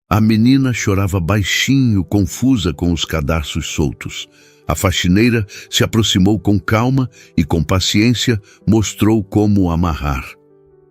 A menina chorava baixinho, confusa com os cadarços soltos. A faxineira se aproximou com calma e, com paciência, mostrou como amarrar.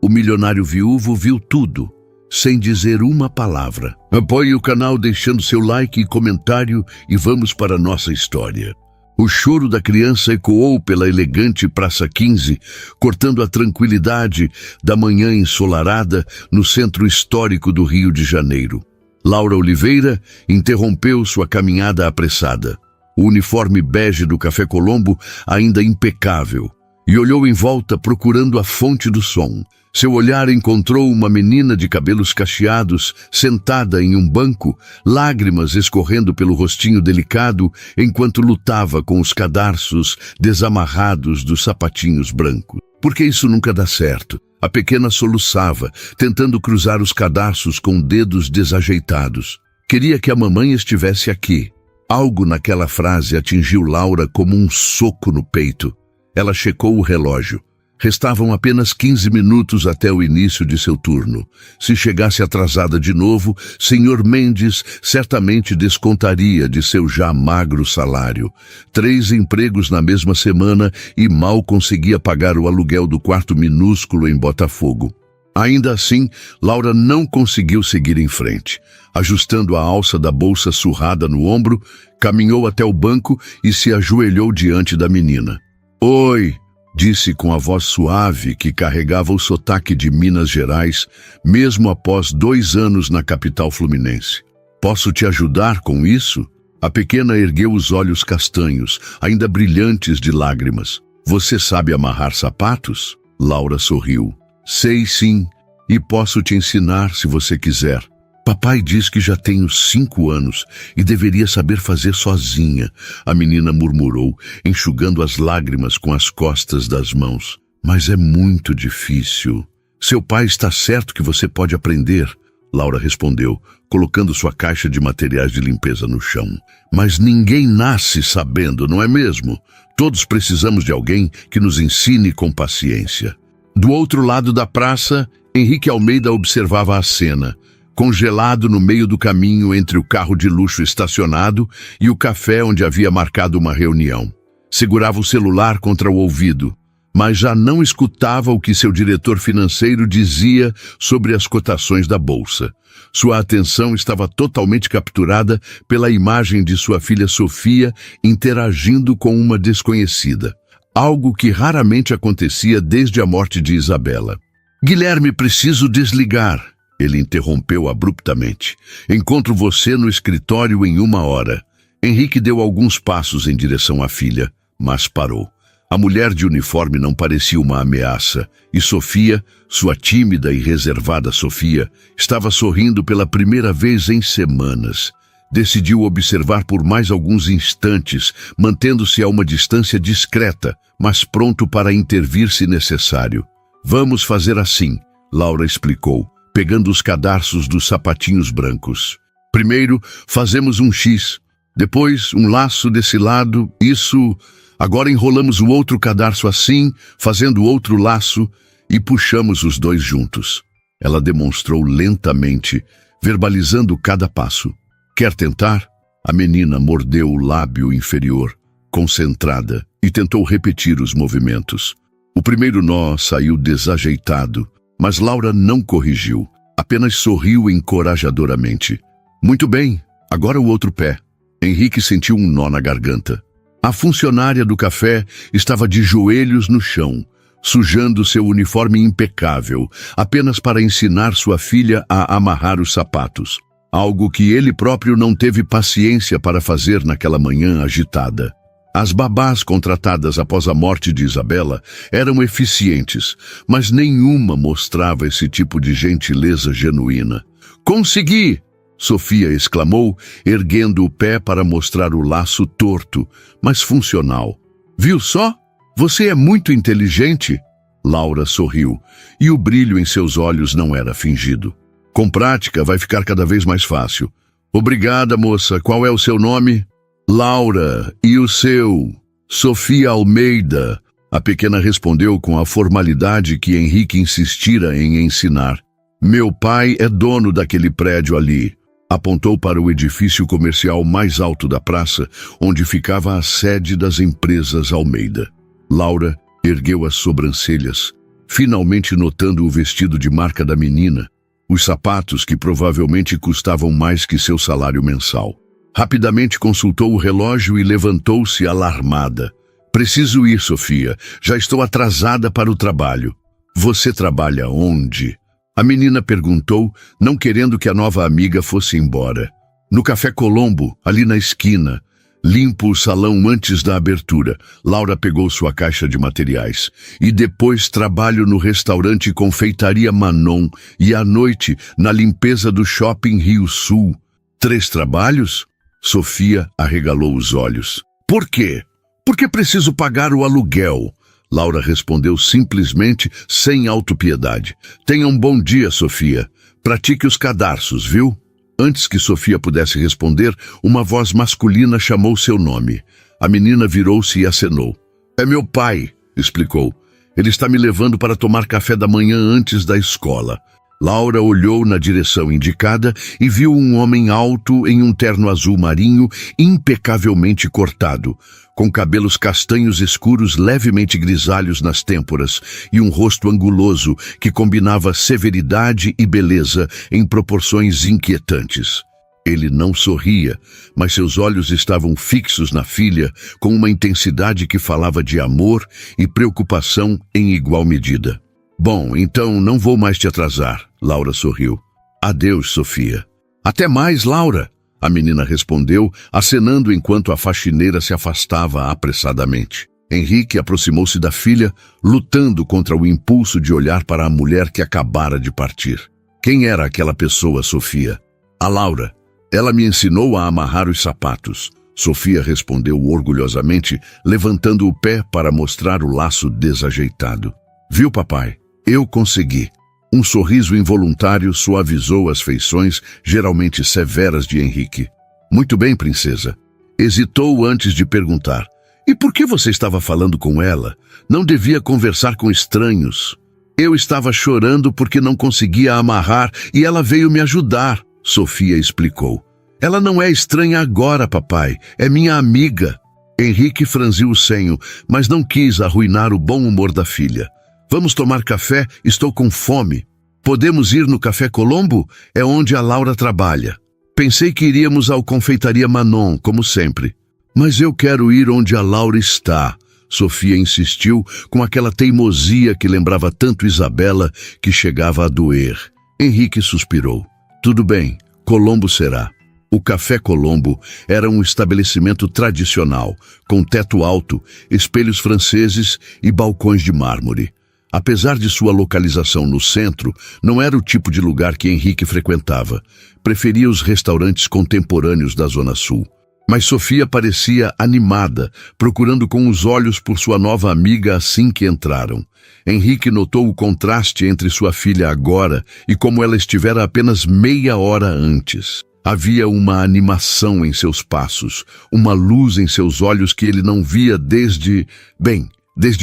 O milionário viúvo viu tudo, sem dizer uma palavra. Apoie o canal deixando seu like e comentário e vamos para a nossa história. O choro da criança ecoou pela elegante Praça 15, cortando a tranquilidade da manhã ensolarada no centro histórico do Rio de Janeiro. Laura Oliveira interrompeu sua caminhada apressada. O uniforme bege do Café Colombo ainda impecável, e olhou em volta procurando a fonte do som. Seu olhar encontrou uma menina de cabelos cacheados, sentada em um banco, lágrimas escorrendo pelo rostinho delicado, enquanto lutava com os cadarços desamarrados dos sapatinhos brancos. Porque isso nunca dá certo. A pequena soluçava, tentando cruzar os cadarços com dedos desajeitados. Queria que a mamãe estivesse aqui. Algo naquela frase atingiu Laura como um soco no peito. Ela checou o relógio. Restavam apenas 15 minutos até o início de seu turno. Se chegasse atrasada de novo, Sr. Mendes certamente descontaria de seu já magro salário. 3 empregos na mesma semana e mal conseguia pagar o aluguel do quarto minúsculo em Botafogo. Ainda assim, Laura não conseguiu seguir em frente. Ajustando a alça da bolsa surrada no ombro, caminhou até o banco e se ajoelhou diante da menina. «Oi!» disse com a voz suave que carregava o sotaque de Minas Gerais, mesmo após 2 anos na capital fluminense. «Posso te ajudar com isso?» A pequena ergueu os olhos castanhos, ainda brilhantes de lágrimas. «Você sabe amarrar sapatos?» Laura sorriu. «Sei sim, e posso te ensinar se você quiser. Papai diz que já tenho 5 anos e deveria saber fazer sozinha», a menina murmurou, enxugando as lágrimas com as costas das mãos. «Mas é muito difícil. Seu pai está certo que você pode aprender», Laura respondeu, colocando sua caixa de materiais de limpeza no chão. «Mas ninguém nasce sabendo, não é mesmo? Todos precisamos de alguém que nos ensine com paciência». Do outro lado da praça, Henrique Almeida observava a cena, congelado no meio do caminho entre o carro de luxo estacionado e o café onde havia marcado uma reunião. Segurava o celular contra o ouvido, mas já não escutava o que seu diretor financeiro dizia sobre as cotações da bolsa. Sua atenção estava totalmente capturada pela imagem de sua filha Sofia interagindo com uma desconhecida, algo que raramente acontecia desde a morte de Isabela. «Guilherme, preciso desligar», ele interrompeu abruptamente. «Encontro você no escritório em 1 hora». Henrique deu alguns passos em direção à filha, mas parou. A mulher de uniforme não parecia uma ameaça, e Sofia, sua tímida e reservada Sofia, estava sorrindo pela primeira vez em semanas. Decidiu observar por mais alguns instantes, mantendo-se a uma distância discreta, mas pronto para intervir se necessário. «Vamos fazer assim», Laura explicou, pegando os cadarços dos sapatinhos brancos. «Primeiro, fazemos um X, depois um laço desse lado, isso. Agora enrolamos o outro cadarço assim, fazendo outro laço, e puxamos os 2 juntos». Ela demonstrou lentamente, verbalizando cada passo. «Quer tentar?» A menina mordeu o lábio inferior, concentrada, e tentou repetir os movimentos. O primeiro nó saiu desajeitado, mas Laura não corrigiu, apenas sorriu encorajadoramente. «Muito bem, agora o outro pé». Henrique sentiu um nó na garganta. A funcionária do café estava de joelhos no chão, sujando seu uniforme impecável, apenas para ensinar sua filha a amarrar os sapatos, algo que ele próprio não teve paciência para fazer naquela manhã agitada. As babás contratadas após a morte de Isabela eram eficientes, mas nenhuma mostrava esse tipo de gentileza genuína. «Consegui!» Sofia exclamou, erguendo o pé para mostrar o laço torto, mas funcional. «Viu só? Você é muito inteligente!» Laura sorriu, e o brilho em seus olhos não era fingido. «Com prática vai ficar cada vez mais fácil». «Obrigada, moça. Qual é o seu nome?» «Laura, e o seu?» «Sofia Almeida», a pequena respondeu com a formalidade que Henrique insistira em ensinar. «Meu pai é dono daquele prédio ali». Apontou para o edifício comercial mais alto da praça, onde ficava a sede das empresas Almeida. Laura ergueu as sobrancelhas, finalmente notando o vestido de marca da menina, os sapatos que provavelmente custavam mais que seu salário mensal. Rapidamente consultou o relógio e levantou-se alarmada. Preciso ir, Sofia. Já estou atrasada para o trabalho. Você trabalha onde? A menina perguntou, não querendo que a nova amiga fosse embora. No Café Colombo, ali na esquina. Limpo o salão antes da abertura. Laura pegou sua caixa de materiais. E depois trabalho no restaurante Confeitaria Manon e à noite na limpeza do Shopping Rio Sul. 3 trabalhos? Sofia arregalou os olhos. Por quê? Porque preciso pagar o aluguel. Laura respondeu simplesmente, sem autopiedade. Tenha um bom dia, Sofia. Pratique os cadarços, viu? Antes que Sofia pudesse responder, uma voz masculina chamou seu nome. A menina virou-se e acenou. É meu pai, explicou. Ele está me levando para tomar café da manhã antes da escola. Laura olhou na direção indicada e viu um homem alto em um terno azul marinho, impecavelmente cortado, com cabelos castanhos escuros levemente grisalhos nas têmporas e um rosto anguloso que combinava severidade e beleza em proporções inquietantes. Ele não sorria, mas seus olhos estavam fixos na filha com uma intensidade que falava de amor e preocupação em igual medida. Bom, então não vou mais te atrasar, Laura sorriu. Adeus, Sofia. Até mais, Laura, a menina respondeu, acenando enquanto a faxineira se afastava apressadamente. Henrique aproximou-se da filha, lutando contra o impulso de olhar para a mulher que acabara de partir. Quem era aquela pessoa, Sofia? A Laura. Ela me ensinou a amarrar os sapatos. Sofia respondeu orgulhosamente, levantando o pé para mostrar o laço desajeitado. Viu, papai? Eu consegui. Um sorriso involuntário suavizou as feições geralmente severas de Henrique. Muito bem, princesa. Hesitou antes de perguntar. E por que você estava falando com ela? Não devia conversar com estranhos. Eu estava chorando porque não conseguia amarrar e ela veio me ajudar, Sofia explicou. Ela não é estranha agora, papai. É minha amiga. Henrique franziu o senho, mas não quis arruinar o bom humor da filha. Vamos tomar café? Estou com fome. Podemos ir no Café Colombo? É onde a Laura trabalha. Pensei que iríamos ao Confeitaria Manon, como sempre. Mas eu quero ir onde a Laura está, Sofia insistiu com aquela teimosia que lembrava tanto Isabela que chegava a doer. Henrique suspirou. Tudo bem, Colombo será. O Café Colombo era um estabelecimento tradicional, com teto alto, espelhos franceses e balcões de mármore. Apesar de sua localização no centro, não era o tipo de lugar que Henrique frequentava. Preferia os restaurantes contemporâneos da Zona Sul. Mas Sofia parecia animada, procurando com os olhos por sua nova amiga assim que entraram. Henrique notou o contraste entre sua filha agora e como ela estivera apenas meia hora antes. Havia uma animação em seus passos, uma luz em seus olhos que ele não via desde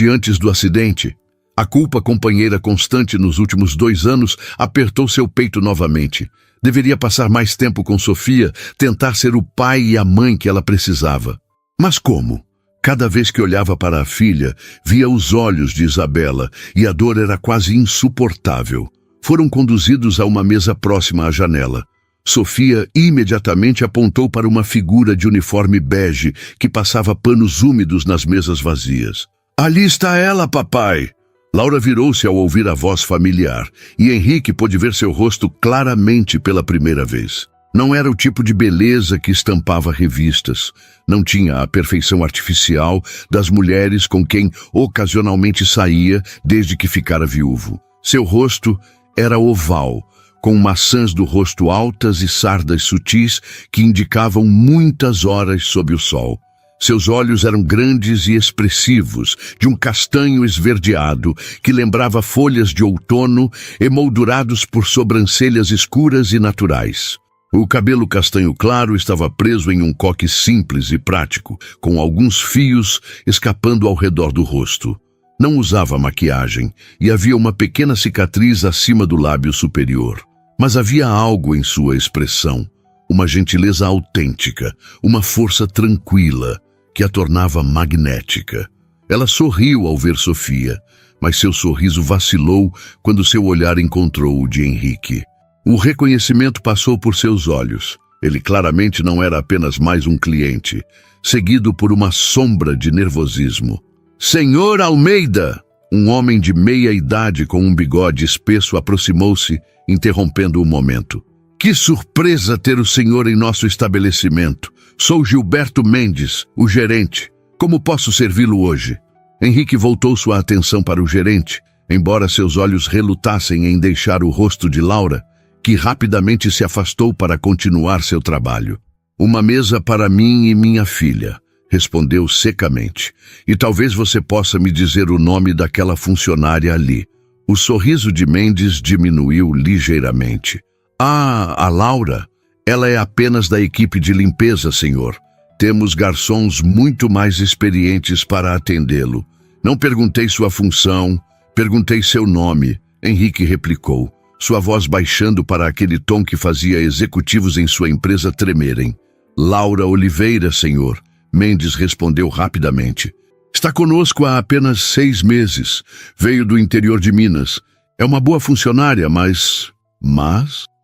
antes do acidente. A culpa companheira constante nos últimos 2 anos apertou seu peito novamente. Deveria passar mais tempo com Sofia, tentar ser o pai e a mãe que ela precisava. Mas como? Cada vez que olhava para a filha, via os olhos de Isabela e a dor era quase insuportável. Foram conduzidos a uma mesa próxima à janela. Sofia imediatamente apontou para uma figura de uniforme bege que passava panos úmidos nas mesas vazias. Ali está ela, papai! Laura virou-se ao ouvir a voz familiar, e Henrique pôde ver seu rosto claramente pela primeira vez. Não era o tipo de beleza que estampava revistas. Não tinha a perfeição artificial das mulheres com quem ocasionalmente saía desde que ficara viúvo. Seu rosto era oval, com maçãs do rosto altas e sardas sutis que indicavam muitas horas sob o sol. Seus olhos eram grandes e expressivos, de um castanho esverdeado, que lembrava folhas de outono emoldurados por sobrancelhas escuras e naturais. O cabelo castanho claro estava preso em um coque simples e prático, com alguns fios escapando ao redor do rosto. Não usava maquiagem e havia uma pequena cicatriz acima do lábio superior. Mas havia algo em sua expressão. uma gentileza autêntica, uma força tranquila que a tornava magnética. Ela sorriu ao ver Sofia, mas seu sorriso vacilou quando seu olhar encontrou o de Henrique. O reconhecimento passou por seus olhos. Ele claramente não era apenas mais um cliente, seguido por uma sombra de nervosismo. Senhor Almeida! Um homem de meia idade com um bigode espesso aproximou-se, interrompendo o momento. Que surpresa ter o senhor em nosso estabelecimento. Sou Gilberto Mendes, o gerente. Como posso servi-lo hoje? Henrique voltou sua atenção para o gerente, embora seus olhos relutassem em deixar o rosto de Laura, que rapidamente se afastou para continuar seu trabalho. Uma mesa para mim e minha filha, respondeu secamente. E talvez você possa me dizer o nome daquela funcionária ali. O sorriso de Mendes diminuiu ligeiramente. Ah, a Laura. Ela é apenas da equipe de limpeza, senhor. Temos garçons muito mais experientes para atendê-lo. Não perguntei sua função, perguntei seu nome, Henrique replicou, sua voz baixando para aquele tom que fazia executivos em sua empresa tremerem. Laura Oliveira, senhor, Mendes respondeu rapidamente. Está conosco há apenas 6 meses. Veio do interior de Minas. É uma boa funcionária, mas...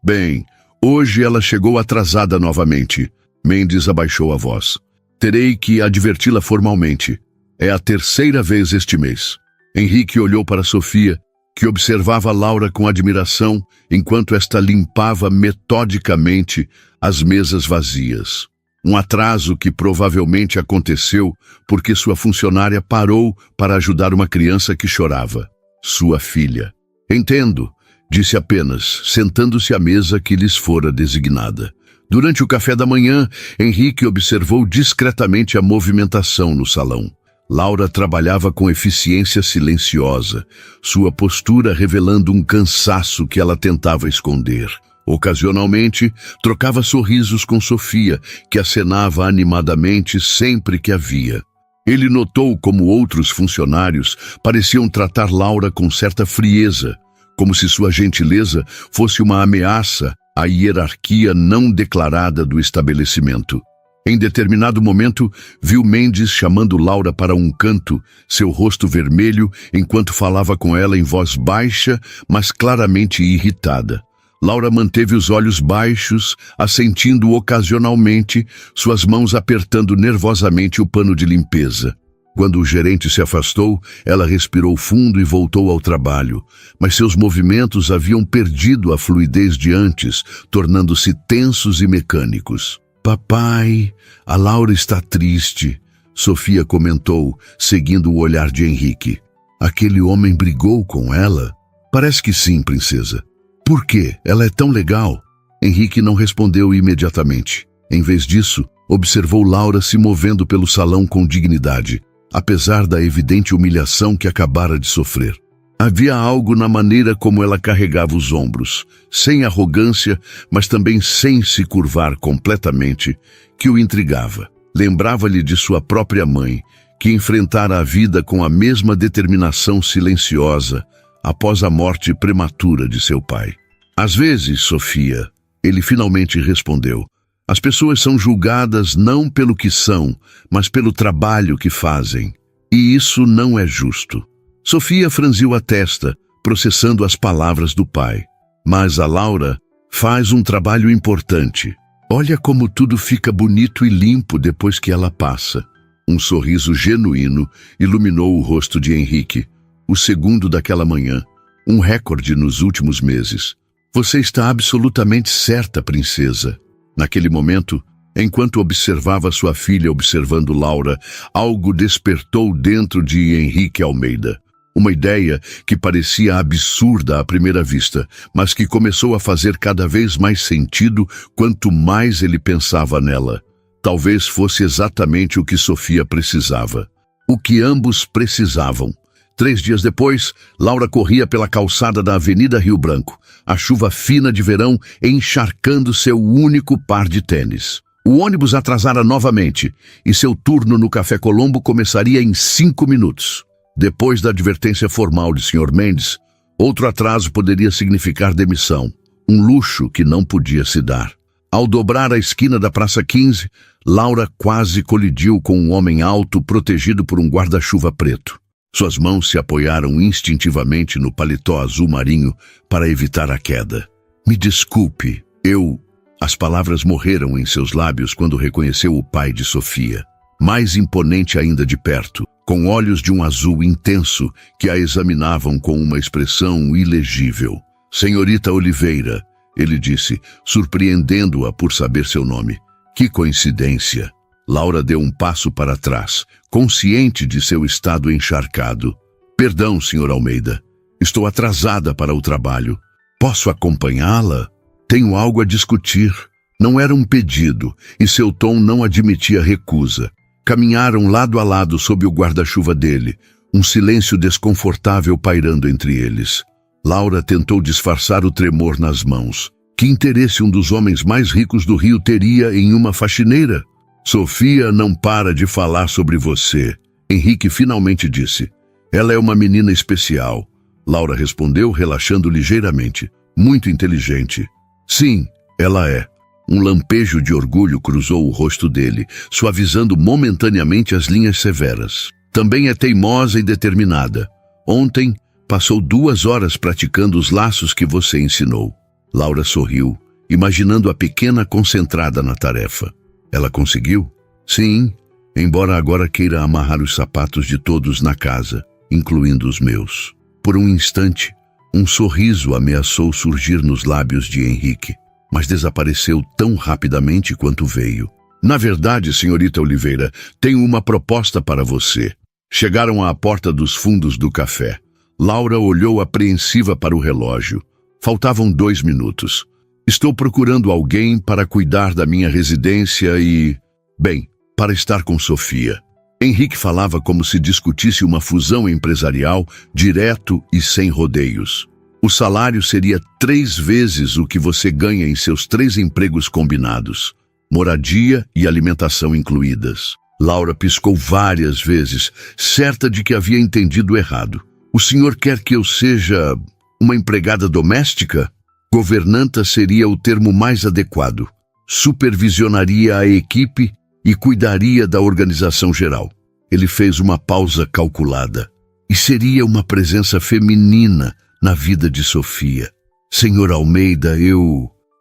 Bem, hoje ela chegou atrasada novamente. Mendes abaixou a voz. Terei que adverti-la formalmente. É a 3ª vez este mês. Henrique olhou para Sofia, que observava Laura com admiração, enquanto esta limpava metodicamente as mesas vazias. Um atraso que provavelmente aconteceu porque sua funcionária parou para ajudar uma criança que chorava. Sua filha. Entendo, disse apenas, sentando-se à mesa que lhes fora designada. Durante o café da manhã, Henrique observou discretamente a movimentação no salão. Laura trabalhava com eficiência silenciosa, sua postura revelando um cansaço que ela tentava esconder. Ocasionalmente, trocava sorrisos com Sofia, que acenava animadamente sempre que a via. Ele notou como outros funcionários pareciam tratar Laura com certa frieza, como se sua gentileza fosse uma ameaça à hierarquia não declarada do estabelecimento. Em determinado momento, viu Mendes chamando Laura para um canto, seu rosto vermelho, enquanto falava com ela em voz baixa, mas claramente irritada. Laura manteve os olhos baixos, assentindo ocasionalmente, suas mãos apertando nervosamente o pano de limpeza. Quando o gerente se afastou, ela respirou fundo e voltou ao trabalho, mas seus movimentos haviam perdido a fluidez de antes, tornando-se tensos e mecânicos. Papai, a Laura está triste, Sofia comentou, seguindo o olhar de Henrique. Aquele homem brigou com ela? Parece que sim, princesa. Por quê? Ela é tão legal. Henrique não respondeu imediatamente. Em vez disso, observou Laura se movendo pelo salão com dignidade, apesar da evidente humilhação que acabara de sofrer. Havia algo na maneira como ela carregava os ombros, sem arrogância, mas também sem se curvar completamente, que o intrigava. Lembrava-lhe de sua própria mãe, que enfrentara a vida com a mesma determinação silenciosa após a morte prematura de seu pai. Às vezes, Sofia, ele finalmente respondeu, as pessoas são julgadas não pelo que são, mas pelo trabalho que fazem. E isso não é justo. Sofia franziu a testa, processando as palavras do pai. Mas a Laura faz um trabalho importante. Olha como tudo fica bonito e limpo depois que ela passa. Um sorriso genuíno iluminou o rosto de Henrique, o segundo daquela manhã, um recorde nos últimos meses. Você está absolutamente certa, princesa. Naquele momento, enquanto observava sua filha observando Laura, algo despertou dentro de Henrique Almeida. Uma ideia que parecia absurda à primeira vista, mas que começou a fazer cada vez mais sentido quanto mais ele pensava nela. Talvez fosse exatamente o que Sofia precisava. O que ambos precisavam. 3 dias depois, Laura corria pela calçada da Avenida Rio Branco, a chuva fina de verão encharcando seu único par de tênis. O ônibus atrasara novamente, e seu turno no Café Colombo começaria em 5 minutos. Depois da advertência formal de Sr. Mendes, outro atraso poderia significar demissão, um luxo que não podia se dar. Ao dobrar a esquina da Praça 15, Laura quase colidiu com um homem alto protegido por um guarda-chuva preto. Suas mãos se apoiaram instintivamente no paletó azul marinho para evitar a queda. Me desculpe, eu... As palavras morreram em seus lábios quando reconheceu o pai de Sofia. Mais imponente ainda de perto, com olhos de um azul intenso que a examinavam com uma expressão ilegível. Senhorita Oliveira, ele disse, surpreendendo-a por saber seu nome. Que coincidência! Laura deu um passo para trás, consciente de seu estado encharcado. Perdão, Sr. Almeida. Estou atrasada para o trabalho. Posso acompanhá-la? Tenho algo a discutir. Não era um pedido, e seu tom não admitia recusa. Caminharam lado a lado sob o guarda-chuva dele, um silêncio desconfortável pairando entre eles. Laura tentou disfarçar o tremor nas mãos. Que interesse um dos homens mais ricos do Rio teria em uma faxineira? Sofia não para de falar sobre você, Henrique finalmente disse. Ela é uma menina especial. Laura respondeu, relaxando ligeiramente. Muito inteligente. Sim, ela é. Um lampejo de orgulho cruzou o rosto dele, suavizando momentaneamente as linhas severas. Também é teimosa e determinada. Ontem, passou 2 horas praticando os laços que você ensinou. Laura sorriu, imaginando a pequena concentrada na tarefa. Ela conseguiu? Sim, embora agora queira amarrar os sapatos de todos na casa, incluindo os meus. Por um instante, um sorriso ameaçou surgir nos lábios de Henrique, mas desapareceu tão rapidamente quanto veio. Na verdade, senhorita Oliveira, tenho uma proposta para você. Chegaram à porta dos fundos do café. Laura olhou apreensiva para o relógio. Faltavam 2 minutos. Estou procurando alguém para cuidar da minha residência e... Bem, para estar com Sofia. Henrique falava como se discutisse uma fusão empresarial, direto e sem rodeios. O salário seria 3 vezes o que você ganha em seus 3 empregos combinados. Moradia e alimentação incluídas. Laura piscou várias vezes, certa de que havia entendido errado. O senhor quer que eu seja uma empregada doméstica? Governanta seria o termo mais adequado. Supervisionaria a equipe e cuidaria da organização geral. Ele fez uma pausa calculada. E seria uma presença feminina na vida de Sofia. Senhor Almeida,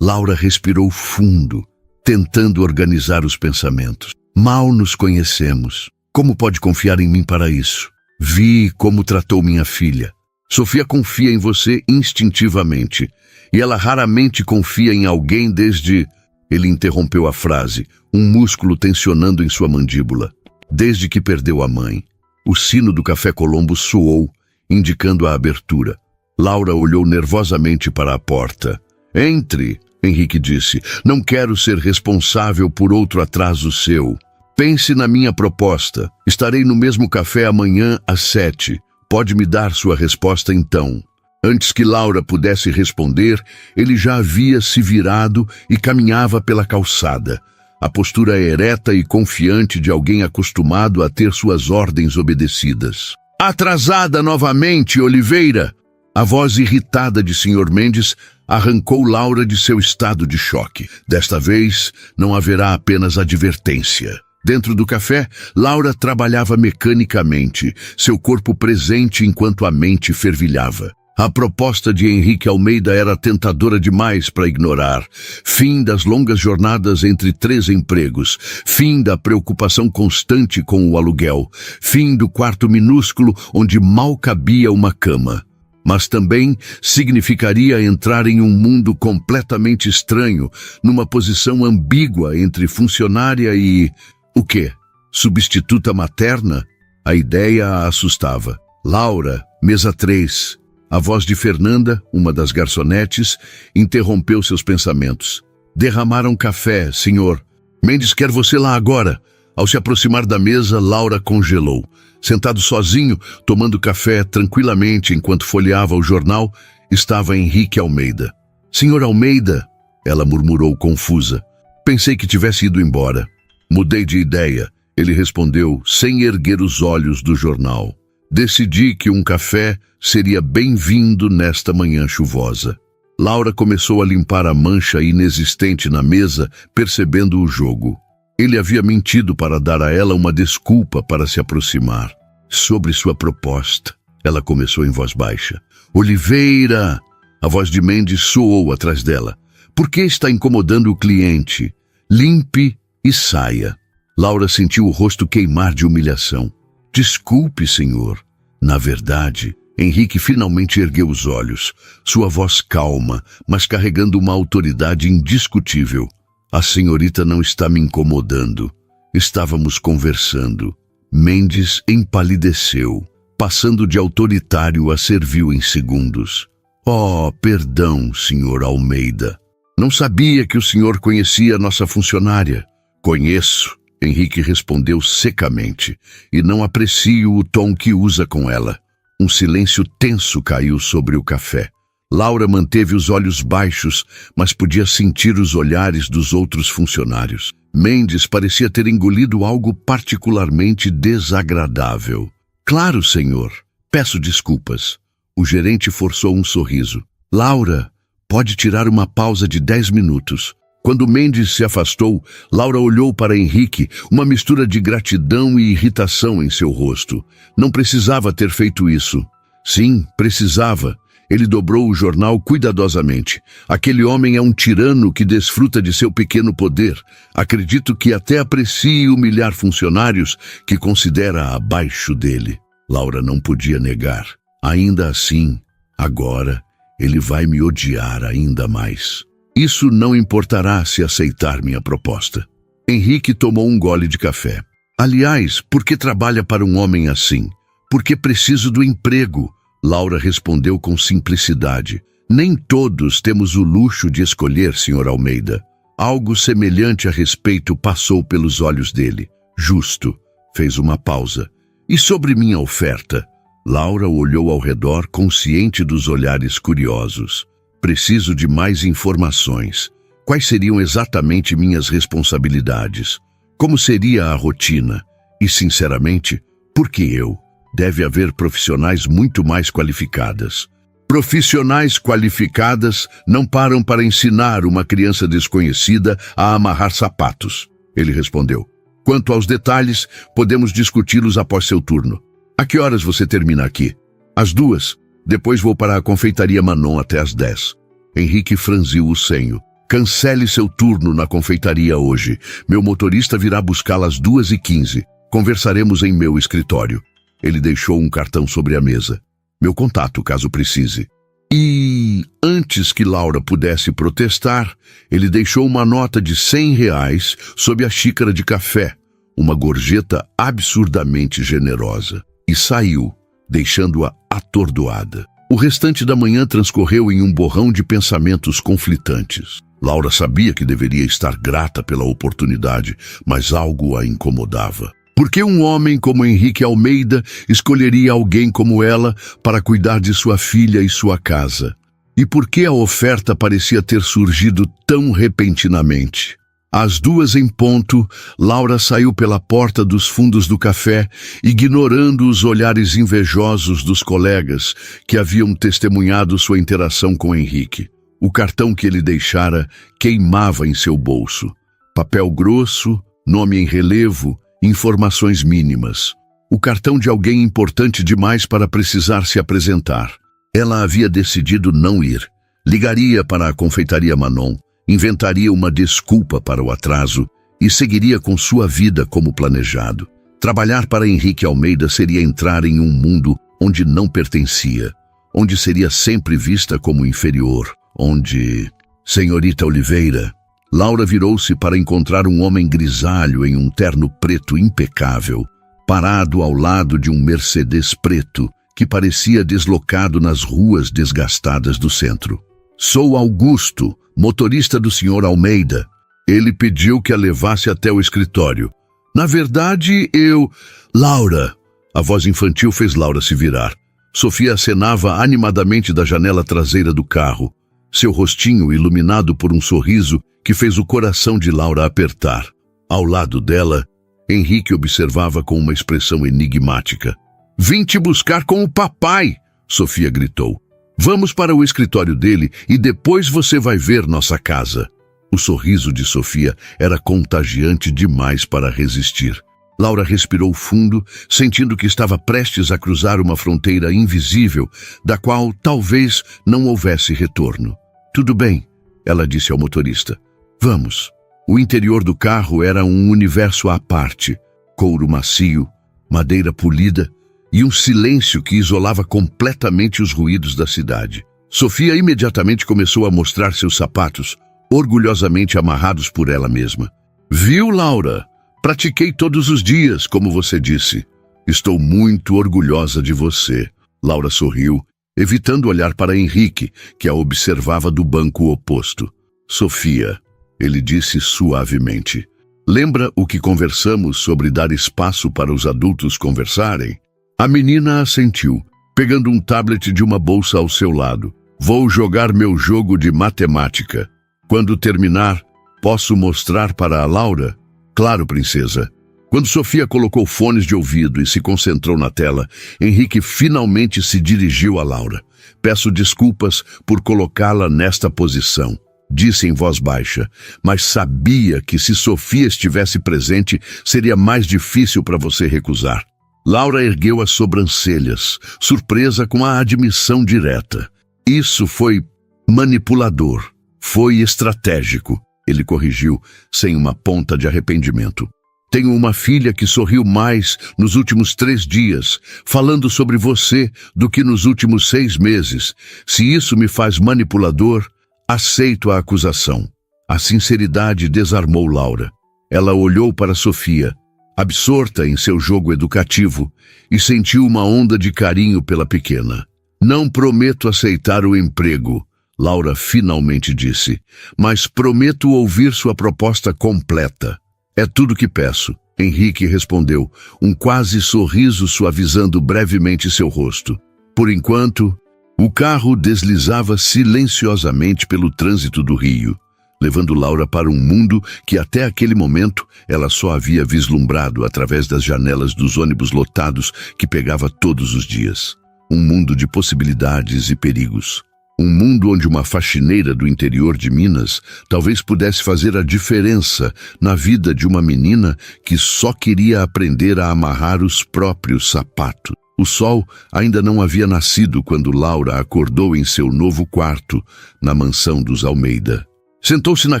Laura respirou fundo, tentando organizar os pensamentos. Mal nos conhecemos. Como pode confiar em mim para isso? Vi como tratou minha filha. Sofia confia em você instintivamente. E ela raramente confia em alguém desde... Ele interrompeu a frase, um músculo tensionando em sua mandíbula. Desde que perdeu a mãe. O sino do Café Colombo soou, indicando a abertura. Laura olhou nervosamente para a porta. Entre, Henrique disse. Não quero ser responsável por outro atraso seu. Pense na minha proposta. Estarei no mesmo café amanhã às 7. Pode me dar sua resposta então. Antes que Laura pudesse responder, ele já havia se virado e caminhava pela calçada. A postura ereta e confiante de alguém acostumado a ter suas ordens obedecidas. Atrasada novamente, Oliveira! A voz irritada de Sr. Mendes arrancou Laura de seu estado de choque. Desta vez, não haverá apenas advertência. Dentro do café, Laura trabalhava mecanicamente, seu corpo presente enquanto a mente fervilhava. A proposta de Henrique Almeida era tentadora demais para ignorar. Fim das longas jornadas entre 3 empregos. Fim da preocupação constante com o aluguel. Fim do quarto minúsculo onde mal cabia uma cama. Mas também significaria entrar em um mundo completamente estranho, numa posição ambígua entre funcionária e... O quê? Substituta materna? A ideia a assustava. Laura, mesa 3. A voz de Fernanda, uma das garçonetes, interrompeu seus pensamentos. Derramaram café, senhor. Mendes quer você lá agora. Ao se aproximar da mesa, Laura congelou. Sentado sozinho, tomando café tranquilamente enquanto folheava o jornal, estava Henrique Almeida. Senhor Almeida, ela murmurou confusa. Pensei que tivesse ido embora. Mudei de ideia, ele respondeu sem erguer os olhos do jornal. Decidi que um café seria bem-vindo nesta manhã chuvosa. Laura começou a limpar a mancha inexistente na mesa, percebendo o jogo. Ele havia mentido para dar a ela uma desculpa para se aproximar. Sobre sua proposta, ela começou em voz baixa. Oliveira! A voz de Mendes soou atrás dela. Por que está incomodando o cliente? Limpe e saia. Laura sentiu o rosto queimar de humilhação. Desculpe, senhor. Na verdade, Henrique finalmente ergueu os olhos, sua voz calma, mas carregando uma autoridade indiscutível. A senhorita não está me incomodando. Estávamos conversando. Mendes empalideceu, passando de autoritário a servil em segundos. Oh, perdão, senhor Almeida. Não sabia que o senhor conhecia nossa funcionária. Conheço, Henrique respondeu secamente, e não aprecio o tom que usa com ela. Um silêncio tenso caiu sobre o café. Laura manteve os olhos baixos, mas podia sentir os olhares dos outros funcionários. Mendes parecia ter engolido algo particularmente desagradável. Claro, senhor. Peço desculpas. O gerente forçou um sorriso. Laura, pode tirar uma pausa de 10 minutos. Quando Mendes se afastou, Laura olhou para Henrique, uma mistura de gratidão e irritação em seu rosto. Não precisava ter feito isso. Sim, precisava. Ele dobrou o jornal cuidadosamente. Aquele homem é um tirano que desfruta de seu pequeno poder. Acredito que até aprecie humilhar funcionários que considera abaixo dele. Laura não podia negar. Ainda assim, agora, ele vai me odiar ainda mais. Isso não importará se aceitar minha proposta. Henrique tomou um gole de café. Aliás, por que trabalha para um homem assim? Porque preciso do emprego. Laura respondeu com simplicidade. Nem todos temos o luxo de escolher, Sr. Almeida. Algo semelhante a respeito passou pelos olhos dele. Justo. Fez uma pausa. E sobre minha oferta? Laura olhou ao redor, consciente dos olhares curiosos. Preciso de mais informações. Quais seriam exatamente minhas responsabilidades? Como seria a rotina? E, sinceramente, por que eu? Deve haver profissionais muito mais qualificadas. Profissionais qualificadas não param para ensinar uma criança desconhecida a amarrar sapatos, ele respondeu. Quanto aos detalhes, podemos discuti-los após seu turno. A que horas você termina aqui? Às 2. Depois vou para a confeitaria Manon até às 10. Henrique franziu o senho. Cancele seu turno na confeitaria hoje. Meu motorista virá buscá-la às 2h15. Conversaremos em meu escritório. Ele deixou um cartão sobre a mesa. Meu contato, caso precise. E, antes que Laura pudesse protestar, ele deixou uma nota de R$100 sob a xícara de café, uma gorjeta absurdamente generosa, e saiu, deixando-a atordoada. O restante da manhã transcorreu em um borrão de pensamentos conflitantes. Laura sabia que deveria estar grata pela oportunidade, mas algo a incomodava. Por que um homem como Henrique Almeida escolheria alguém como ela para cuidar de sua filha e sua casa? E por que a oferta parecia ter surgido tão repentinamente? Às 2 em ponto, Laura saiu pela porta dos fundos do café, ignorando os olhares invejosos dos colegas que haviam testemunhado sua interação com Henrique. O cartão que ele deixara queimava em seu bolso. Papel grosso, nome em relevo, informações mínimas. O cartão de alguém importante demais para precisar se apresentar. Ela havia decidido não ir. Ligaria para a confeitaria Manon, inventaria uma desculpa para o atraso e seguiria com sua vida como planejado. Trabalhar para Henrique Almeida seria entrar em um mundo onde não pertencia, onde seria sempre vista como inferior, onde... Senhorita Oliveira... Laura virou-se para encontrar um homem grisalho em um terno preto impecável, parado ao lado de um Mercedes preto que parecia deslocado nas ruas desgastadas do centro. Sou Augusto, motorista do Sr. Almeida. Ele pediu que a levasse até o escritório. Na verdade, eu... Laura! A voz infantil fez Laura se virar. Sofia acenava animadamente da janela traseira do carro, seu rostinho iluminado por um sorriso que fez o coração de Laura apertar. Ao lado dela, Henrique observava com uma expressão enigmática. Vim te buscar com o papai, Sofia gritou. Vamos para o escritório dele e depois você vai ver nossa casa. O sorriso de Sofia era contagiante demais para resistir. Laura respirou fundo, sentindo que estava prestes a cruzar uma fronteira invisível, da qual talvez não houvesse retorno. Tudo bem, ela disse ao motorista. Vamos. O interior do carro era um universo à parte. Couro macio, madeira polida e um silêncio que isolava completamente os ruídos da cidade. Sofia imediatamente começou a mostrar seus sapatos, orgulhosamente amarrados por ela mesma. Viu, Laura? Pratiquei todos os dias, como você disse. Estou muito orgulhosa de você. Laura sorriu, evitando olhar para Henrique, que a observava do banco oposto. Sofia, ele disse suavemente. Lembra o que conversamos sobre dar espaço para os adultos conversarem? A menina assentiu, pegando um tablet de uma bolsa ao seu lado. Vou jogar meu jogo de matemática. Quando terminar, posso mostrar para a Laura? Claro, princesa. Quando Sofia colocou fones de ouvido e se concentrou na tela, Henrique finalmente se dirigiu a Laura. Peço desculpas por colocá-la nesta posição, disse em voz baixa, mas sabia que se Sofia estivesse presente, seria mais difícil para você recusar. Laura ergueu as sobrancelhas, surpresa com a admissão direta. Isso foi manipulador, foi estratégico, ele corrigiu, sem uma ponta de arrependimento. Tenho uma filha que sorriu mais nos últimos 3 dias, falando sobre você do que nos últimos 6 meses. Se isso me faz manipulador, aceito a acusação. A sinceridade desarmou Laura. Ela olhou para Sofia, absorta em seu jogo educativo, e sentiu uma onda de carinho pela pequena. Não prometo aceitar o emprego, Laura finalmente disse, mas prometo ouvir sua proposta completa. É tudo que peço, Henrique respondeu, um quase sorriso suavizando brevemente seu rosto. Por enquanto, o carro deslizava silenciosamente pelo trânsito do Rio, levando Laura para um mundo que até aquele momento ela só havia vislumbrado através das janelas dos ônibus lotados que pegava todos os dias. Um mundo de possibilidades e perigos. Um mundo onde uma faxineira do interior de Minas talvez pudesse fazer a diferença na vida de uma menina que só queria aprender a amarrar os próprios sapatos. O sol ainda não havia nascido quando Laura acordou em seu novo quarto, na mansão dos Almeida. Sentou-se na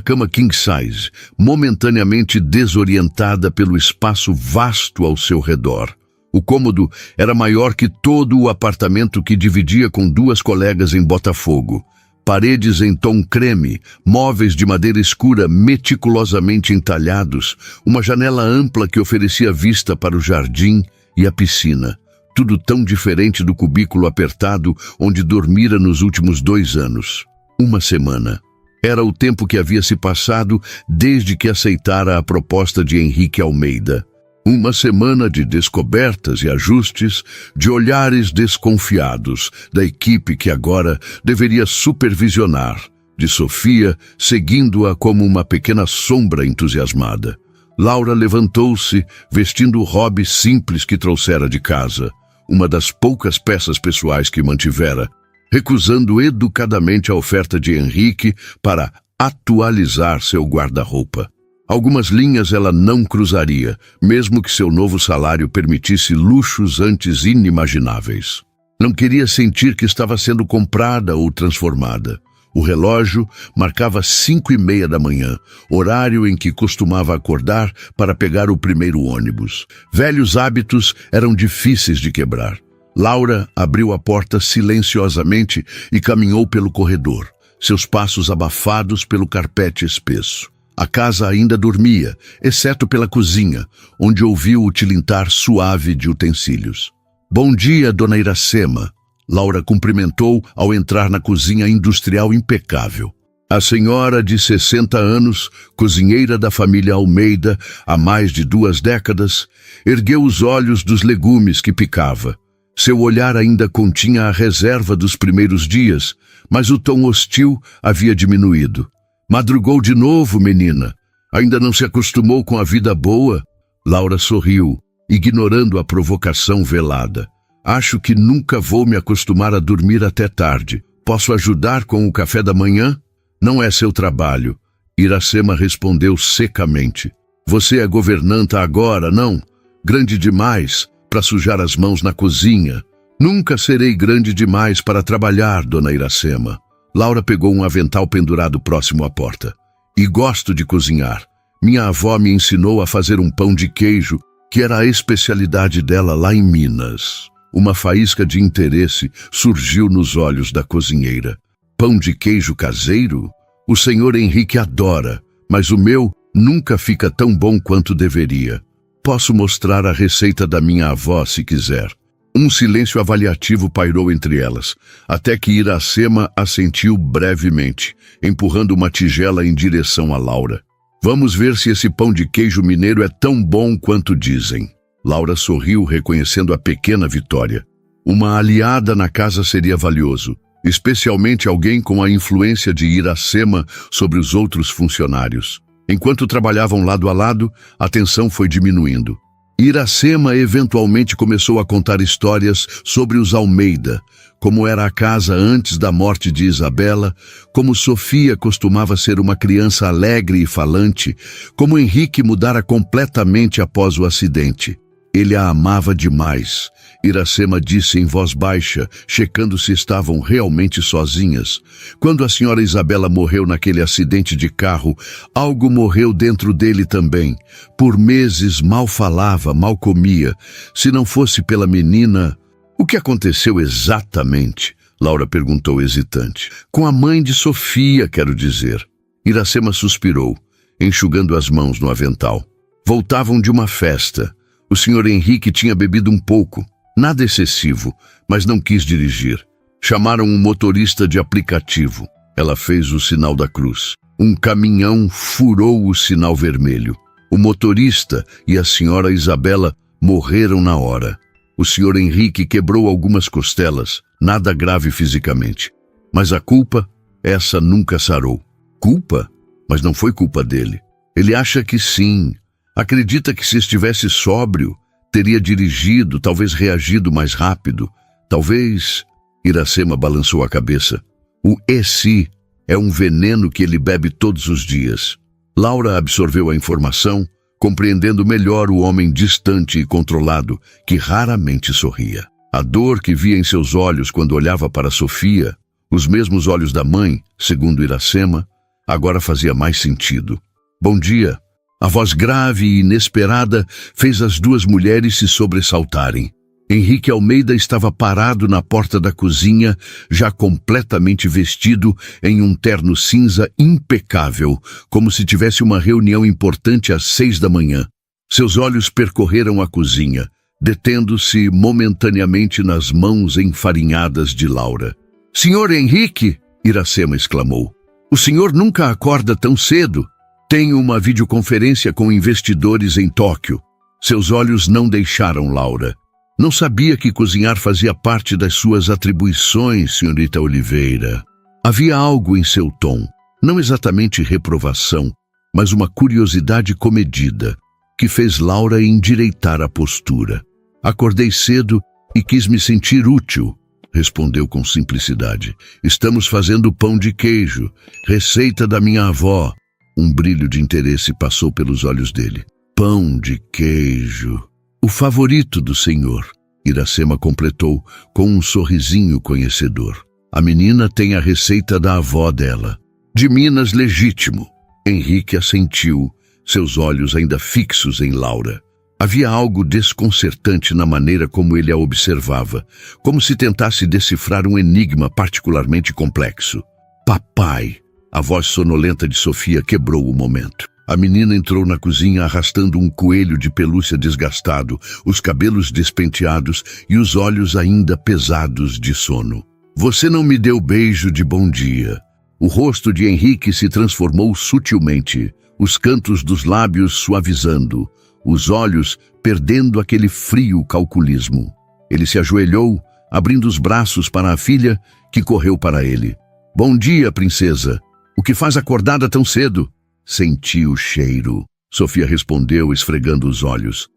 cama king size, momentaneamente desorientada pelo espaço vasto ao seu redor. O cômodo era maior que todo o apartamento que dividia com 2 colegas em Botafogo. Paredes em tom creme, móveis de madeira escura meticulosamente entalhados, uma janela ampla que oferecia vista para o jardim e a piscina. Tudo tão diferente do cubículo apertado onde dormira nos últimos 2 anos. 1 semana. Era o tempo que havia se passado desde que aceitara a proposta de Henrique Almeida. 1 semana de descobertas e ajustes, de olhares desconfiados da equipe que agora deveria supervisionar, de Sofia seguindo-a como uma pequena sombra entusiasmada. Laura levantou-se, vestindo o hobby simples que trouxera de casa, uma das poucas peças pessoais que mantivera, recusando educadamente a oferta de Henrique para atualizar seu guarda-roupa. Algumas linhas ela não cruzaria, mesmo que seu novo salário permitisse luxos antes inimagináveis. Não queria sentir que estava sendo comprada ou transformada. O relógio marcava 5:30 da manhã, horário em que costumava acordar para pegar o primeiro ônibus. Velhos hábitos eram difíceis de quebrar. Laura abriu a porta silenciosamente e caminhou pelo corredor, seus passos abafados pelo carpete espesso. A casa ainda dormia, exceto pela cozinha, onde ouviu o tilintar suave de utensílios. Bom dia, dona Iracema. Laura cumprimentou ao entrar na cozinha industrial impecável. A senhora de 60 anos, cozinheira da família Almeida há mais de 2 décadas, ergueu os olhos dos legumes que picava. Seu olhar ainda continha a reserva dos primeiros dias, mas o tom hostil havia diminuído. Madrugou de novo, menina. Ainda não se acostumou com a vida boa? Laura sorriu, ignorando a provocação velada. Acho que nunca vou me acostumar a dormir até tarde. Posso ajudar com o café da manhã? Não é seu trabalho. Iracema respondeu secamente. Você é governanta agora, não? Grande demais para sujar as mãos na cozinha. Nunca serei grande demais para trabalhar, dona Iracema. Laura pegou um avental pendurado próximo à porta. E gosto de cozinhar. Minha avó me ensinou a fazer um pão de queijo, que era a especialidade dela lá em Minas. Uma faísca de interesse surgiu nos olhos da cozinheira. Pão de queijo caseiro? O senhor Henrique adora, mas o meu nunca fica tão bom quanto deveria. Posso mostrar a receita da minha avó se quiser. Um silêncio avaliativo pairou entre elas, até que Iracema assentiu brevemente, empurrando uma tigela em direção a Laura. Vamos ver se esse pão de queijo mineiro é tão bom quanto dizem. Laura sorriu, reconhecendo a pequena vitória. Uma aliada na casa seria valioso, especialmente alguém com a influência de Iracema sobre os outros funcionários. Enquanto trabalhavam lado a lado, a tensão foi diminuindo. Iracema eventualmente começou a contar histórias sobre os Almeida, como era a casa antes da morte de Isabela, como Sofia costumava ser uma criança alegre e falante, como Henrique mudara completamente após o acidente. Ele a amava demais. Iracema disse em voz baixa, checando se estavam realmente sozinhas. Quando a senhora Isabela morreu naquele acidente de carro, algo morreu dentro dele também. Por meses mal falava, mal comia. Se não fosse pela menina... O que aconteceu exatamente? Laura perguntou hesitante. Com a mãe de Sofia, quero dizer. Iracema suspirou, enxugando as mãos no avental. Voltavam de uma festa. O senhor Henrique tinha bebido um pouco, nada excessivo, mas não quis dirigir. Chamaram um motorista de aplicativo. Ela fez o sinal da cruz. Um caminhão furou o sinal vermelho. O motorista e a senhora Isabela morreram na hora. O senhor Henrique quebrou algumas costelas, nada grave fisicamente. Mas a culpa, essa nunca sarou. Culpa? Mas não foi culpa dele. Ele acha que sim. Acredita que se estivesse sóbrio, teria dirigido, talvez reagido mais rápido. Talvez... Iracema balançou a cabeça. O "e-se" é um veneno que ele bebe todos os dias. Laura absorveu a informação, compreendendo melhor o homem distante e controlado, que raramente sorria. A dor que via em seus olhos quando olhava para Sofia, os mesmos olhos da mãe, segundo Iracema, agora fazia mais sentido. Bom dia. A voz grave e inesperada fez as duas mulheres se sobressaltarem. Henrique Almeida estava parado na porta da cozinha, já completamente vestido em um terno cinza impecável, como se tivesse uma reunião importante às 6 da manhã. Seus olhos percorreram a cozinha, detendo-se momentaneamente nas mãos enfarinhadas de Laura. "Senhor Henrique!" Iracema exclamou. "O senhor nunca acorda tão cedo. Tenho uma videoconferência com investidores em Tóquio." Seus olhos não deixaram Laura. "Não sabia que cozinhar fazia parte das suas atribuições, senhorita Oliveira." Havia algo em seu tom, não exatamente reprovação, mas uma curiosidade comedida, que fez Laura endireitar a postura. "Acordei cedo e quis me sentir útil", respondeu com simplicidade. "Estamos fazendo pão de queijo, receita da minha avó." Um brilho de interesse passou pelos olhos dele. "Pão de queijo. O favorito do senhor", Iracema completou com um sorrisinho conhecedor. "A menina tem a receita da avó dela. De Minas legítimo." Henrique assentiu, seus olhos ainda fixos em Laura. Havia algo desconcertante na maneira como ele a observava, como se tentasse decifrar um enigma particularmente complexo. "Papai!" A voz sonolenta de Sofia quebrou o momento. A menina entrou na cozinha arrastando um coelho de pelúcia desgastado, os cabelos despenteados e os olhos ainda pesados de sono. "Você não me deu beijo de bom dia." O rosto de Henrique se transformou sutilmente, os cantos dos lábios suavizando, os olhos perdendo aquele frio calculismo. Ele se ajoelhou, abrindo os braços para a filha, que correu para ele. "Bom dia, princesa. O que faz acordada tão cedo?" "Senti o cheiro", Sofia respondeu, esfregando os olhos.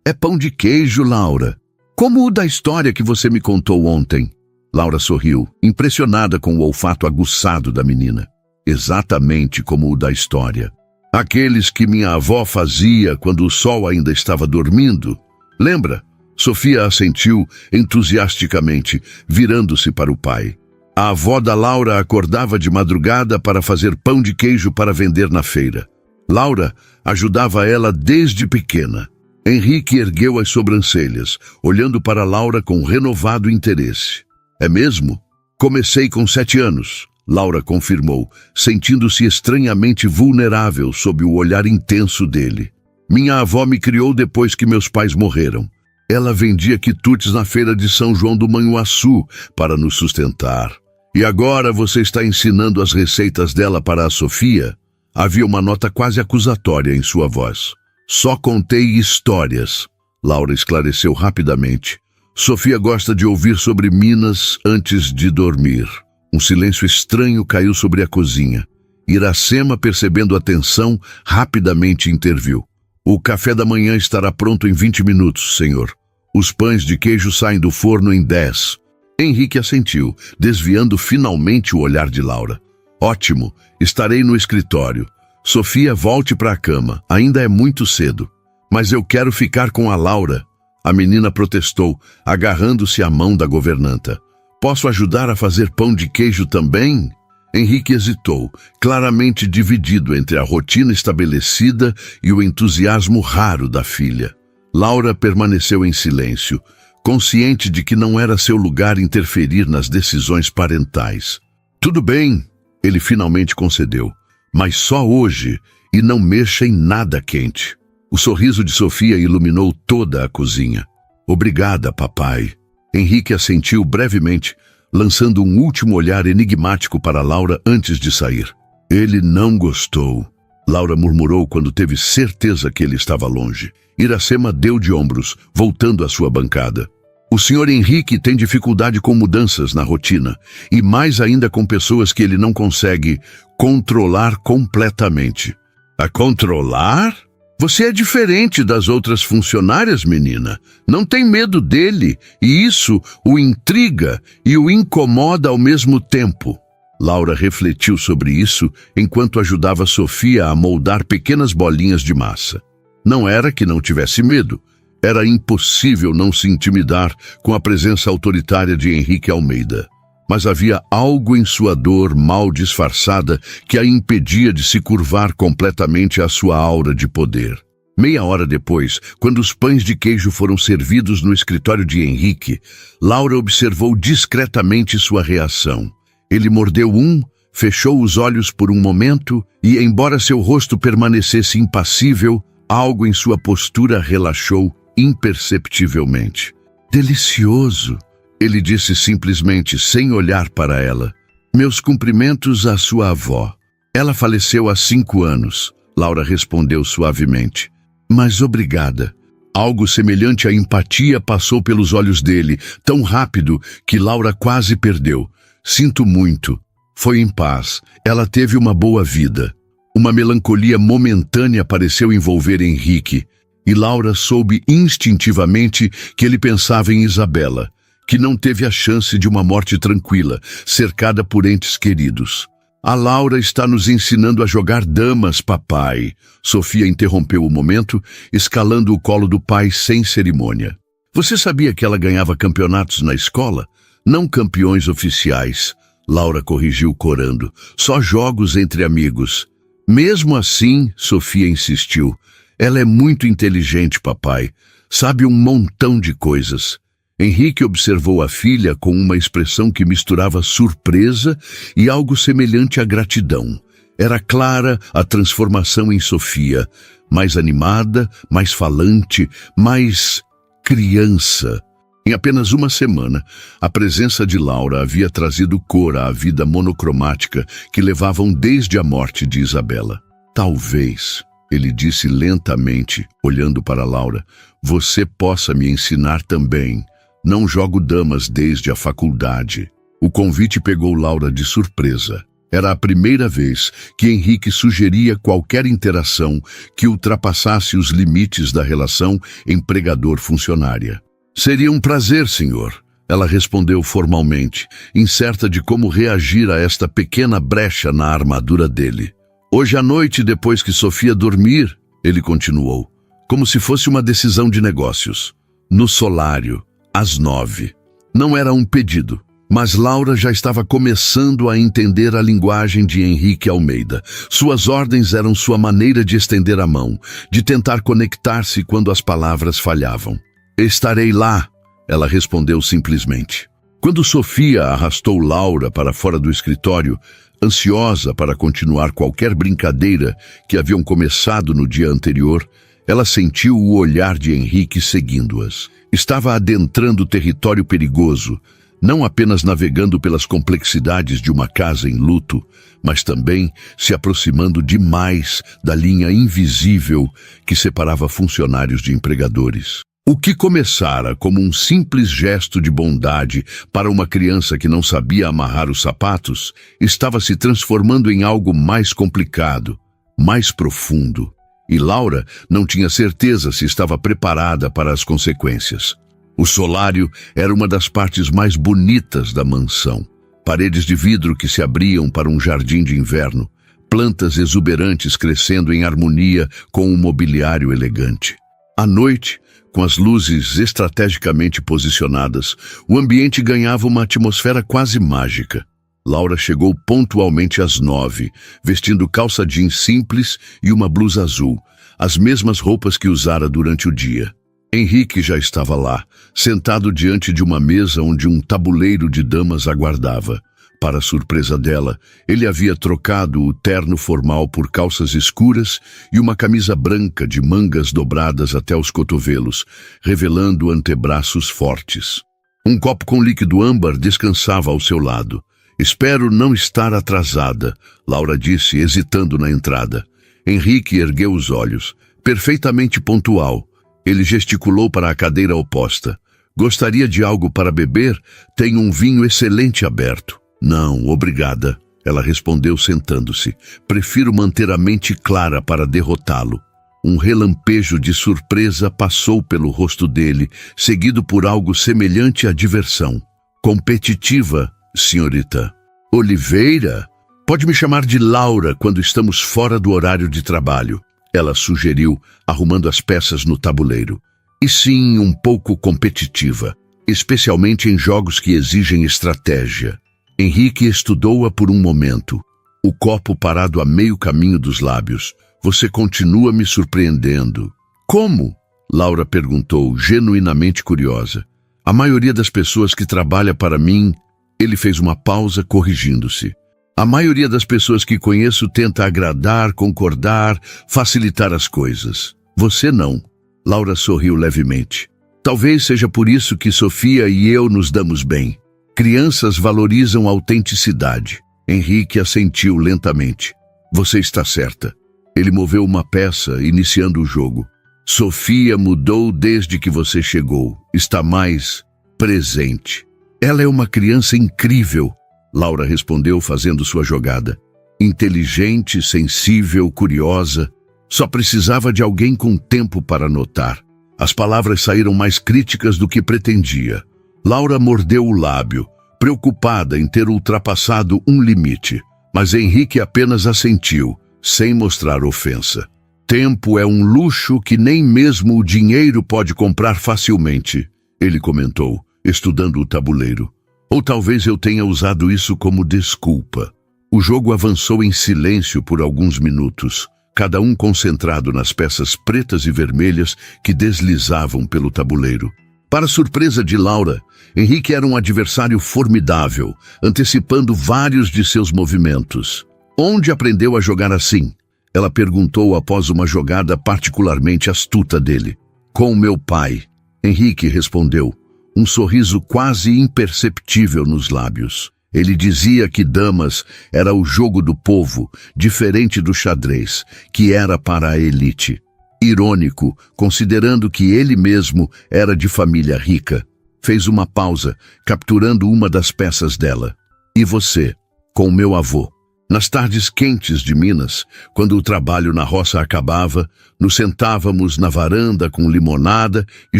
É pão de queijo, Laura. Como o da história que você me contou ontem." Laura sorriu, impressionada com o olfato aguçado da menina. Exatamente como o da história. Aqueles que minha avó fazia quando o sol ainda estava dormindo. Lembra? Sofia assentiu entusiasticamente, virando-se para o pai. A avó da Laura acordava de madrugada para fazer pão de queijo para vender na feira. Laura ajudava ela desde pequena. Henrique ergueu as sobrancelhas, olhando para Laura com renovado interesse. É mesmo? Comecei com 7 anos, Laura confirmou, sentindo-se estranhamente vulnerável sob o olhar intenso dele. Minha avó me criou depois que meus pais morreram. Ela vendia quitutes na feira de São João do Manhuaçu para nos sustentar. E agora você está ensinando as receitas dela para a Sofia? Havia uma nota quase acusatória em sua voz. Só contei histórias, Laura esclareceu rapidamente. Sofia gosta de ouvir sobre Minas antes de dormir. Um silêncio estranho caiu sobre a cozinha. Iracema, percebendo a tensão, rapidamente interviu. O café da manhã estará pronto em 20 minutos, senhor. Os pães de queijo saem do forno em 10. Henrique assentiu, desviando finalmente o olhar de Laura. Ótimo, estarei no escritório. Sofia, volte para a cama, ainda é muito cedo. Mas eu quero ficar com a Laura. A menina protestou, agarrando-se à mão da governanta. Posso ajudar a fazer pão de queijo também? Henrique hesitou, claramente dividido entre a rotina estabelecida e o entusiasmo raro da filha. Laura permaneceu em silêncio, consciente de que não era seu lugar interferir nas decisões parentais. Tudo bem, ele finalmente concedeu, mas só hoje, e não mexa em nada quente. O sorriso de Sofia iluminou toda a cozinha. Obrigada, papai. Henrique assentiu brevemente, lançando um último olhar enigmático para Laura antes de sair. Ele não gostou. Laura murmurou quando teve certeza que ele estava longe. Iracema deu de ombros, voltando à sua bancada. O senhor Henrique tem dificuldade com mudanças na rotina, e mais ainda com pessoas que ele não consegue controlar completamente. A controlar? Você é diferente das outras funcionárias, menina. Não tem medo dele, e isso o intriga e o incomoda ao mesmo tempo. Laura refletiu sobre isso enquanto ajudava Sofia a moldar pequenas bolinhas de massa. Não era que não tivesse medo. Era impossível não se intimidar com a presença autoritária de Henrique Almeida. Mas havia algo em sua dor mal disfarçada que a impedia de se curvar completamente à sua aura de poder. Meia hora depois, quando os pães de queijo foram servidos no escritório de Henrique, Laura observou discretamente sua reação. Ele mordeu um, fechou os olhos por um momento e, embora seu rosto permanecesse impassível, algo em sua postura relaxou imperceptivelmente. Delicioso! Ele disse simplesmente, sem olhar para ela. Meus cumprimentos à sua avó. Ela faleceu há 5 anos, Laura respondeu suavemente. Mas obrigada. Algo semelhante à empatia passou pelos olhos dele, tão rápido que Laura quase perdeu. Sinto muito. Foi em paz. Ela teve uma boa vida. Uma melancolia momentânea pareceu envolver Henrique, e Laura soube instintivamente que ele pensava em Isabela, que não teve a chance de uma morte tranquila, cercada por entes queridos. A Laura está nos ensinando a jogar damas, papai. Sofia interrompeu o momento, escalando o colo do pai sem cerimônia. Você sabia que ela ganhava campeonatos na escola? Não campeões oficiais. Laura corrigiu corando. Só jogos entre amigos. Mesmo assim, Sofia insistiu. Ela é muito inteligente, papai. Sabe um montão de coisas. Henrique observou a filha com uma expressão que misturava surpresa e algo semelhante à gratidão. Era clara a transformação em Sofia, mais animada, mais falante, mais criança. Em apenas uma semana, a presença de Laura havia trazido cor à vida monocromática que levavam desde a morte de Isabela. Talvez, ele disse lentamente, olhando para Laura, você possa me ensinar também. Não jogo damas desde a faculdade. O convite pegou Laura de surpresa. Era a primeira vez que Henrique sugeria qualquer interação que ultrapassasse os limites da relação empregador-funcionária. Seria um prazer, senhor. Ela respondeu formalmente, incerta de como reagir a esta pequena brecha na armadura dele. Hoje à noite, depois que Sofia dormir, ele continuou, como se fosse uma decisão de negócios. No solário, às 9. Não era um pedido, mas Laura já estava começando a entender a linguagem de Henrique Almeida. Suas ordens eram sua maneira de estender a mão, de tentar conectar-se quando as palavras falhavam. Estarei lá, ela respondeu simplesmente. Quando Sofia arrastou Laura para fora do escritório, ansiosa para continuar qualquer brincadeira que haviam começado no dia anterior, ela sentiu o olhar de Henrique seguindo-as. Estava adentrando território perigoso, não apenas navegando pelas complexidades de uma casa em luto, mas também se aproximando demais da linha invisível que separava funcionários de empregadores. O que começara como um simples gesto de bondade para uma criança que não sabia amarrar os sapatos, estava se transformando em algo mais complicado, mais profundo. E Laura não tinha certeza se estava preparada para as consequências. O solário era uma das partes mais bonitas da mansão. Paredes de vidro que se abriam para um jardim de inverno, plantas exuberantes crescendo em harmonia com um mobiliário elegante. À noite, com as luzes estrategicamente posicionadas, o ambiente ganhava uma atmosfera quase mágica. Laura chegou pontualmente às 9, vestindo calça jeans simples e uma blusa azul, as mesmas roupas que usara durante o dia. Henrique já estava lá, sentado diante de uma mesa onde um tabuleiro de damas aguardava. Para surpresa dela, ele havia trocado o terno formal por calças escuras e uma camisa branca de mangas dobradas até os cotovelos, revelando antebraços fortes. Um copo com líquido âmbar descansava ao seu lado. Espero não estar atrasada, Laura disse, hesitando na entrada. Henrique ergueu os olhos, perfeitamente pontual. Ele gesticulou para a cadeira oposta. Gostaria de algo para beber? Tenho um vinho excelente aberto. Não, obrigada, ela respondeu sentando-se. Prefiro manter a mente clara para derrotá-lo. Um relampejo de surpresa passou pelo rosto dele, seguido por algo semelhante à diversão. Competitiva, senhorita. Oliveira? Pode me chamar de Laura quando estamos fora do horário de trabalho, ela sugeriu, arrumando as peças no tabuleiro. E sim, um pouco competitiva, especialmente em jogos que exigem estratégia. Henrique estudou-a por um momento, o copo parado a meio caminho dos lábios. Você continua me surpreendendo. Como? Laura perguntou, genuinamente curiosa. A maioria das pessoas que trabalha para mim... Ele fez uma pausa, corrigindo-se. A maioria das pessoas que conheço tenta agradar, concordar, facilitar as coisas. Você não. Laura sorriu levemente. Talvez seja por isso que Sofia e eu nos damos bem. Crianças valorizam a autenticidade. Henrique assentiu lentamente. Você está certa. Ele moveu uma peça, iniciando o jogo. Sofia mudou desde que você chegou. Está mais presente. Ela é uma criança incrível, Laura respondeu fazendo sua jogada. Inteligente, sensível, curiosa. Só precisava de alguém com tempo para notar. As palavras saíram mais críticas do que pretendia. Laura mordeu o lábio, preocupada em ter ultrapassado um limite. Mas Henrique apenas assentiu, sem mostrar ofensa. Tempo é um luxo que nem mesmo o dinheiro pode comprar facilmente, ele comentou, estudando o tabuleiro. Ou talvez eu tenha usado isso como desculpa. O jogo avançou em silêncio por alguns minutos, cada um concentrado nas peças pretas e vermelhas que deslizavam pelo tabuleiro. Para surpresa de Laura, Henrique era um adversário formidável, antecipando vários de seus movimentos. Onde aprendeu a jogar assim? Ela perguntou após uma jogada particularmente astuta dele. Com meu pai, Henrique respondeu, um sorriso quase imperceptível nos lábios. Ele dizia que damas era o jogo do povo, diferente do xadrez, que era para a elite. Irônico, considerando que ele mesmo era de família rica. Fez uma pausa, capturando uma das peças dela. E você, com meu avô? Nas tardes quentes de Minas, quando o trabalho na roça acabava, nos sentávamos na varanda com limonada e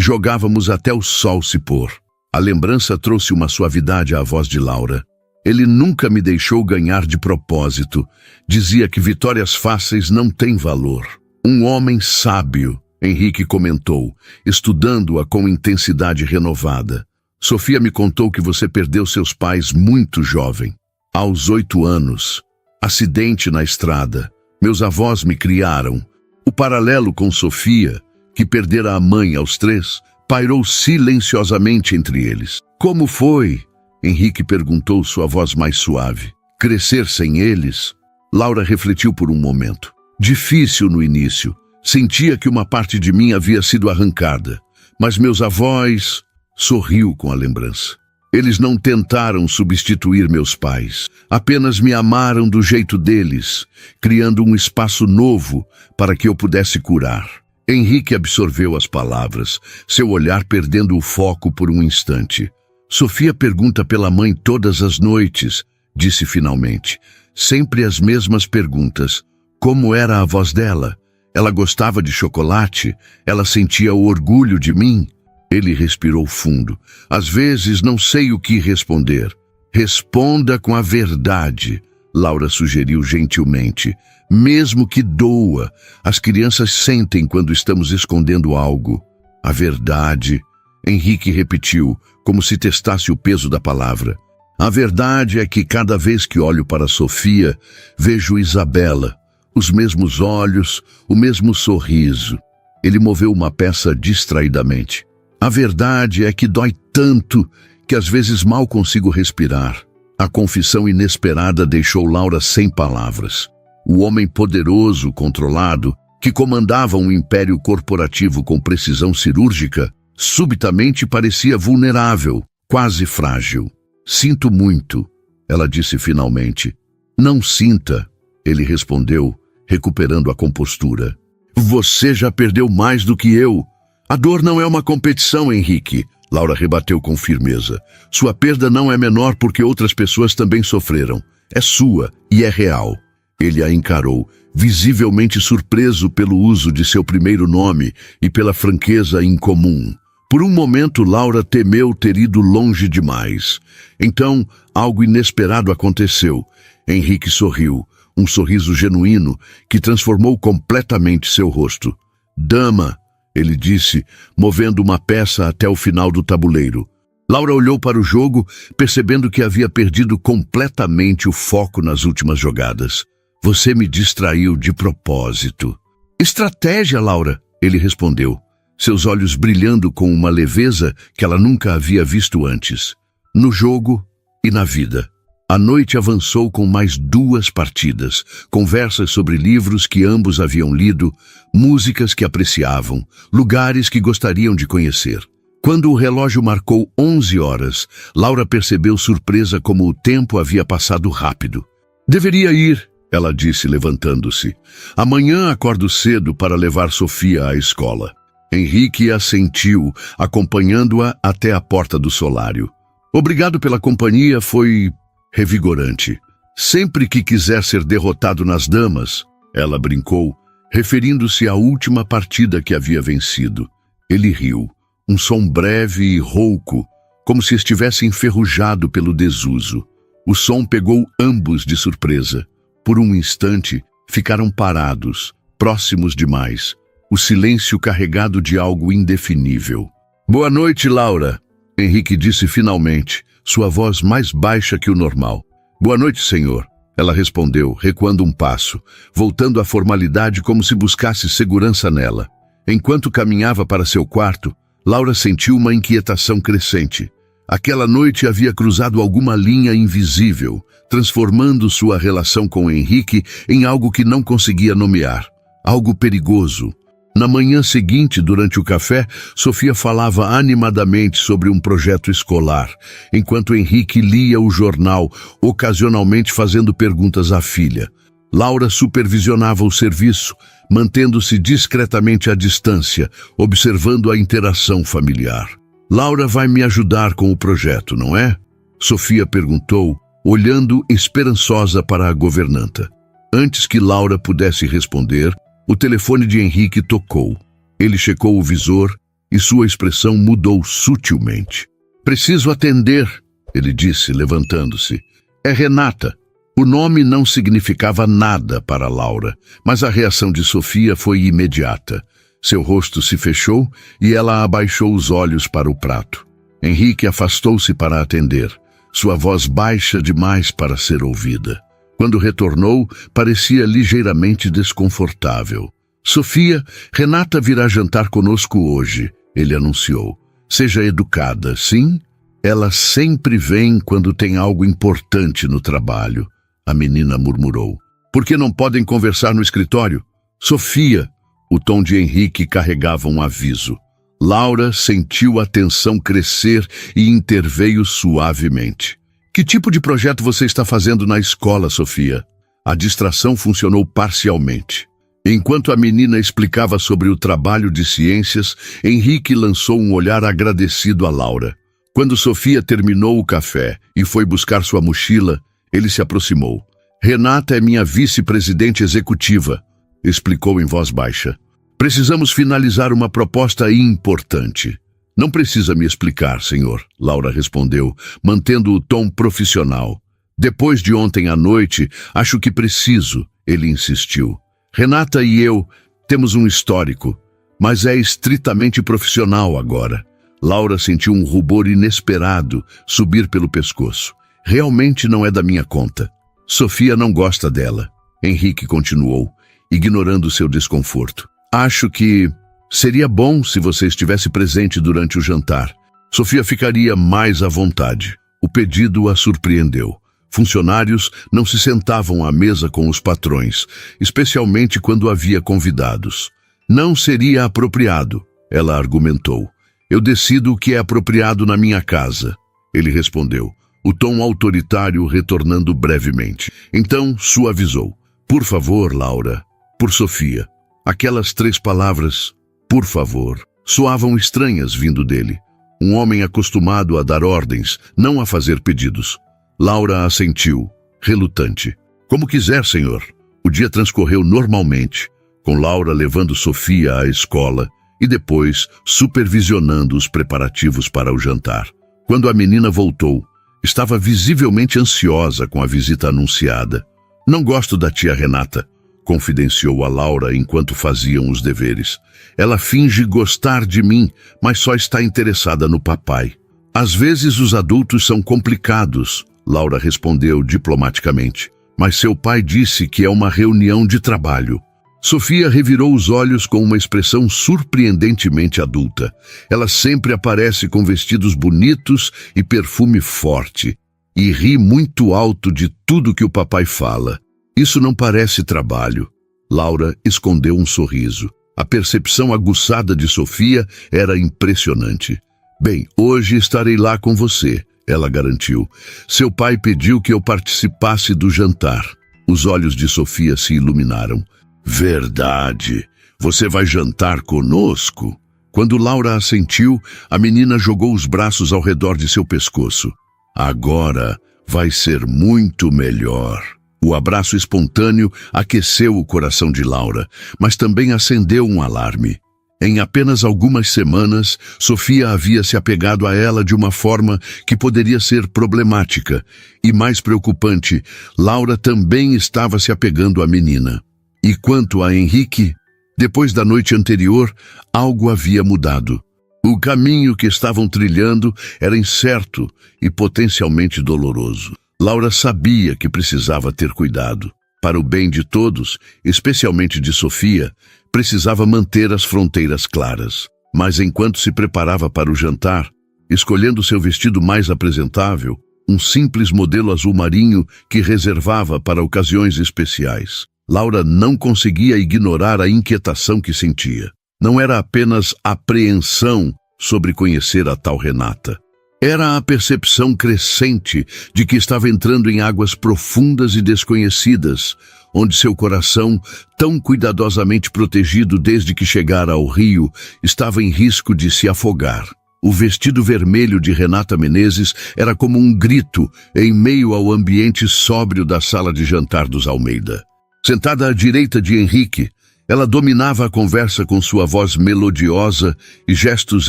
jogávamos até o sol se pôr. A lembrança trouxe uma suavidade à voz de Laura. Ele nunca me deixou ganhar de propósito. Dizia que vitórias fáceis não têm valor. Um homem sábio, Henrique comentou, estudando-a com intensidade renovada. Sofia me contou que você perdeu seus pais muito jovem. Aos 8 anos. Acidente na estrada. Meus avós me criaram. O paralelo com Sofia, que perdera a mãe aos 3, pairou silenciosamente entre eles. Como foi? Henrique perguntou, sua voz mais suave. Crescer sem eles? Laura refletiu por um momento. Difícil no início. Sentia que uma parte de mim havia sido arrancada. Mas meus avós... Sorriu com a lembrança. Eles não tentaram substituir meus pais. Apenas me amaram do jeito deles, criando um espaço novo para que eu pudesse curar. Henrique absorveu as palavras, seu olhar perdendo o foco por um instante. Sofia pergunta pela mãe todas as noites, disse finalmente. Sempre as mesmas perguntas. Como era a voz dela? Ela gostava de chocolate? Ela sentia o orgulho de mim? Ele respirou fundo. Às vezes não sei o que responder. Responda com a verdade, Laura sugeriu gentilmente. Mesmo que doa, as crianças sentem quando estamos escondendo algo. A verdade, Henrique repetiu, como se testasse o peso da palavra. A verdade é que cada vez que olho para Sofia, vejo Isabela, os mesmos olhos, o mesmo sorriso. Ele moveu uma peça distraidamente. A verdade é que dói tanto que às vezes mal consigo respirar. A confissão inesperada deixou Laura sem palavras. O homem poderoso, controlado, que comandava um império corporativo com precisão cirúrgica, subitamente parecia vulnerável, quase frágil. Sinto muito, ela disse finalmente. Não sinta, ele respondeu, recuperando a compostura. Você já perdeu mais do que eu. A dor não é uma competição, Henrique, Laura rebateu com firmeza. Sua perda não é menor porque outras pessoas também sofreram. É sua e é real. Ele a encarou, visivelmente surpreso pelo uso de seu primeiro nome e pela franqueza incomum. Por um momento, Laura temeu ter ido longe demais. Então, algo inesperado aconteceu. Henrique sorriu, um sorriso genuíno que transformou completamente seu rosto. Dama, ele disse, movendo uma peça até o final do tabuleiro. Laura olhou para o jogo, percebendo que havia perdido completamente o foco nas últimas jogadas. Você me distraiu de propósito. Estratégia, Laura, ele respondeu, seus olhos brilhando com uma leveza que ela nunca havia visto antes. No jogo e na vida. A noite avançou com mais 2 partidas, conversas sobre livros que ambos haviam lido, músicas que apreciavam, lugares que gostariam de conhecer. Quando o relógio marcou 11 horas, Laura percebeu surpresa como o tempo havia passado rápido. Deveria ir, ela disse levantando-se. Amanhã acordo cedo para levar Sofia à escola. Henrique assentiu, acompanhando-a até a porta do solário. Obrigado pela companhia, foi revigorante. Sempre que quiser ser derrotado nas damas, ela brincou, referindo-se à última partida que havia vencido. Ele riu, um som breve e rouco, como se estivesse enferrujado pelo desuso. O som pegou ambos de surpresa. Por um instante, ficaram parados, próximos demais, o silêncio carregado de algo indefinível. Boa noite, Laura, Henrique disse finalmente, sua voz mais baixa que o normal. Boa noite, senhor, ela respondeu, recuando um passo, voltando à formalidade como se buscasse segurança nela. Enquanto caminhava para seu quarto, Laura sentiu uma inquietação crescente. Aquela noite havia cruzado alguma linha invisível, transformando sua relação com Henrique em algo que não conseguia nomear, algo perigoso. Na manhã seguinte, durante o café, Sofia falava animadamente sobre um projeto escolar, enquanto Henrique lia o jornal, ocasionalmente fazendo perguntas à filha. Laura supervisionava o serviço, mantendo-se discretamente à distância, observando a interação familiar. Laura vai me ajudar com o projeto, não é? Sofia perguntou, olhando esperançosa para a governanta. Antes que Laura pudesse responder, o telefone de Henrique tocou. Ele checou o visor e sua expressão mudou sutilmente. Preciso atender, ele disse, levantando-se. É Renata. O nome não significava nada para Laura, mas a reação de Sofia foi imediata. Seu rosto se fechou e ela abaixou os olhos para o prato. Henrique afastou-se para atender, sua voz baixa demais para ser ouvida. Quando retornou, parecia ligeiramente desconfortável. Sofia, Renata virá jantar conosco hoje, ele anunciou. Seja educada, sim? Ela sempre vem quando tem algo importante no trabalho, a menina murmurou. Por que não podem conversar no escritório? Sofia, o tom de Henrique carregava um aviso. Laura sentiu a tensão crescer e interveio suavemente. Que tipo de projeto você está fazendo na escola, Sofia? A distração funcionou parcialmente. Enquanto a menina explicava sobre o trabalho de ciências, Henrique lançou um olhar agradecido a Laura. Quando Sofia terminou o café e foi buscar sua mochila, ele se aproximou. Renata é minha vice-presidente executiva, explicou em voz baixa. Precisamos finalizar uma proposta importante. Não precisa me explicar, senhor, Laura respondeu, mantendo o tom profissional. Depois de ontem à noite, acho que preciso, ele insistiu. Renata e eu temos um histórico, mas é estritamente profissional agora. Laura sentiu um rubor inesperado subir pelo pescoço. Realmente não é da minha conta. Sofia não gosta dela. Henrique continuou, ignorando seu desconforto. Acho que seria bom se você estivesse presente durante o jantar. Sofia ficaria mais à vontade. O pedido a surpreendeu. Funcionários não se sentavam à mesa com os patrões, especialmente quando havia convidados. Não seria apropriado, ela argumentou. Eu decido o que é apropriado na minha casa, ele respondeu, o tom autoritário retornando brevemente. Então suavizou. Por favor, Laura, por Sofia. Aquelas 3 palavras, por favor, soavam estranhas vindo dele. Um homem acostumado a dar ordens, não a fazer pedidos. Laura assentiu, relutante. Como quiser, senhor. O dia transcorreu normalmente, com Laura levando Sofia à escola e depois supervisionando os preparativos para o jantar. Quando a menina voltou, estava visivelmente ansiosa com a visita anunciada. Não gosto da tia Renata, confidenciou a Laura enquanto faziam os deveres. Ela finge gostar de mim, mas só está interessada no papai. Às vezes os adultos são complicados, Laura respondeu diplomaticamente. Mas seu pai disse que é uma reunião de trabalho. Sofia revirou os olhos com uma expressão surpreendentemente adulta. Ela sempre aparece com vestidos bonitos e perfume forte, e ri muito alto de tudo que o papai fala. Isso não parece trabalho. Laura escondeu um sorriso. A percepção aguçada de Sofia era impressionante. Bem, hoje estarei lá com você, ela garantiu. Seu pai pediu que eu participasse do jantar. Os olhos de Sofia se iluminaram. Verdade. Você vai jantar conosco? Quando Laura assentiu, a menina jogou os braços ao redor de seu pescoço. Agora vai ser muito melhor. O abraço espontâneo aqueceu o coração de Laura, mas também acendeu um alarme. Em apenas algumas semanas, Sofia havia se apegado a ela de uma forma que poderia ser problemática. E mais preocupante, Laura também estava se apegando à menina. E quanto a Henrique, depois da noite anterior, algo havia mudado. O caminho que estavam trilhando era incerto e potencialmente doloroso. Laura sabia que precisava ter cuidado. Para o bem de todos, especialmente de Sofia, precisava manter as fronteiras claras. Mas enquanto se preparava para o jantar, escolhendo seu vestido mais apresentável, um simples modelo azul marinho que reservava para ocasiões especiais, Laura não conseguia ignorar a inquietação que sentia. Não era apenas apreensão sobre conhecer a tal Renata. Era a percepção crescente de que estava entrando em águas profundas e desconhecidas, onde seu coração, tão cuidadosamente protegido desde que chegara ao rio, estava em risco de se afogar. O vestido vermelho de Renata Menezes era como um grito em meio ao ambiente sóbrio da sala de jantar dos Almeida. Sentada à direita de Henrique, ela dominava a conversa com sua voz melodiosa e gestos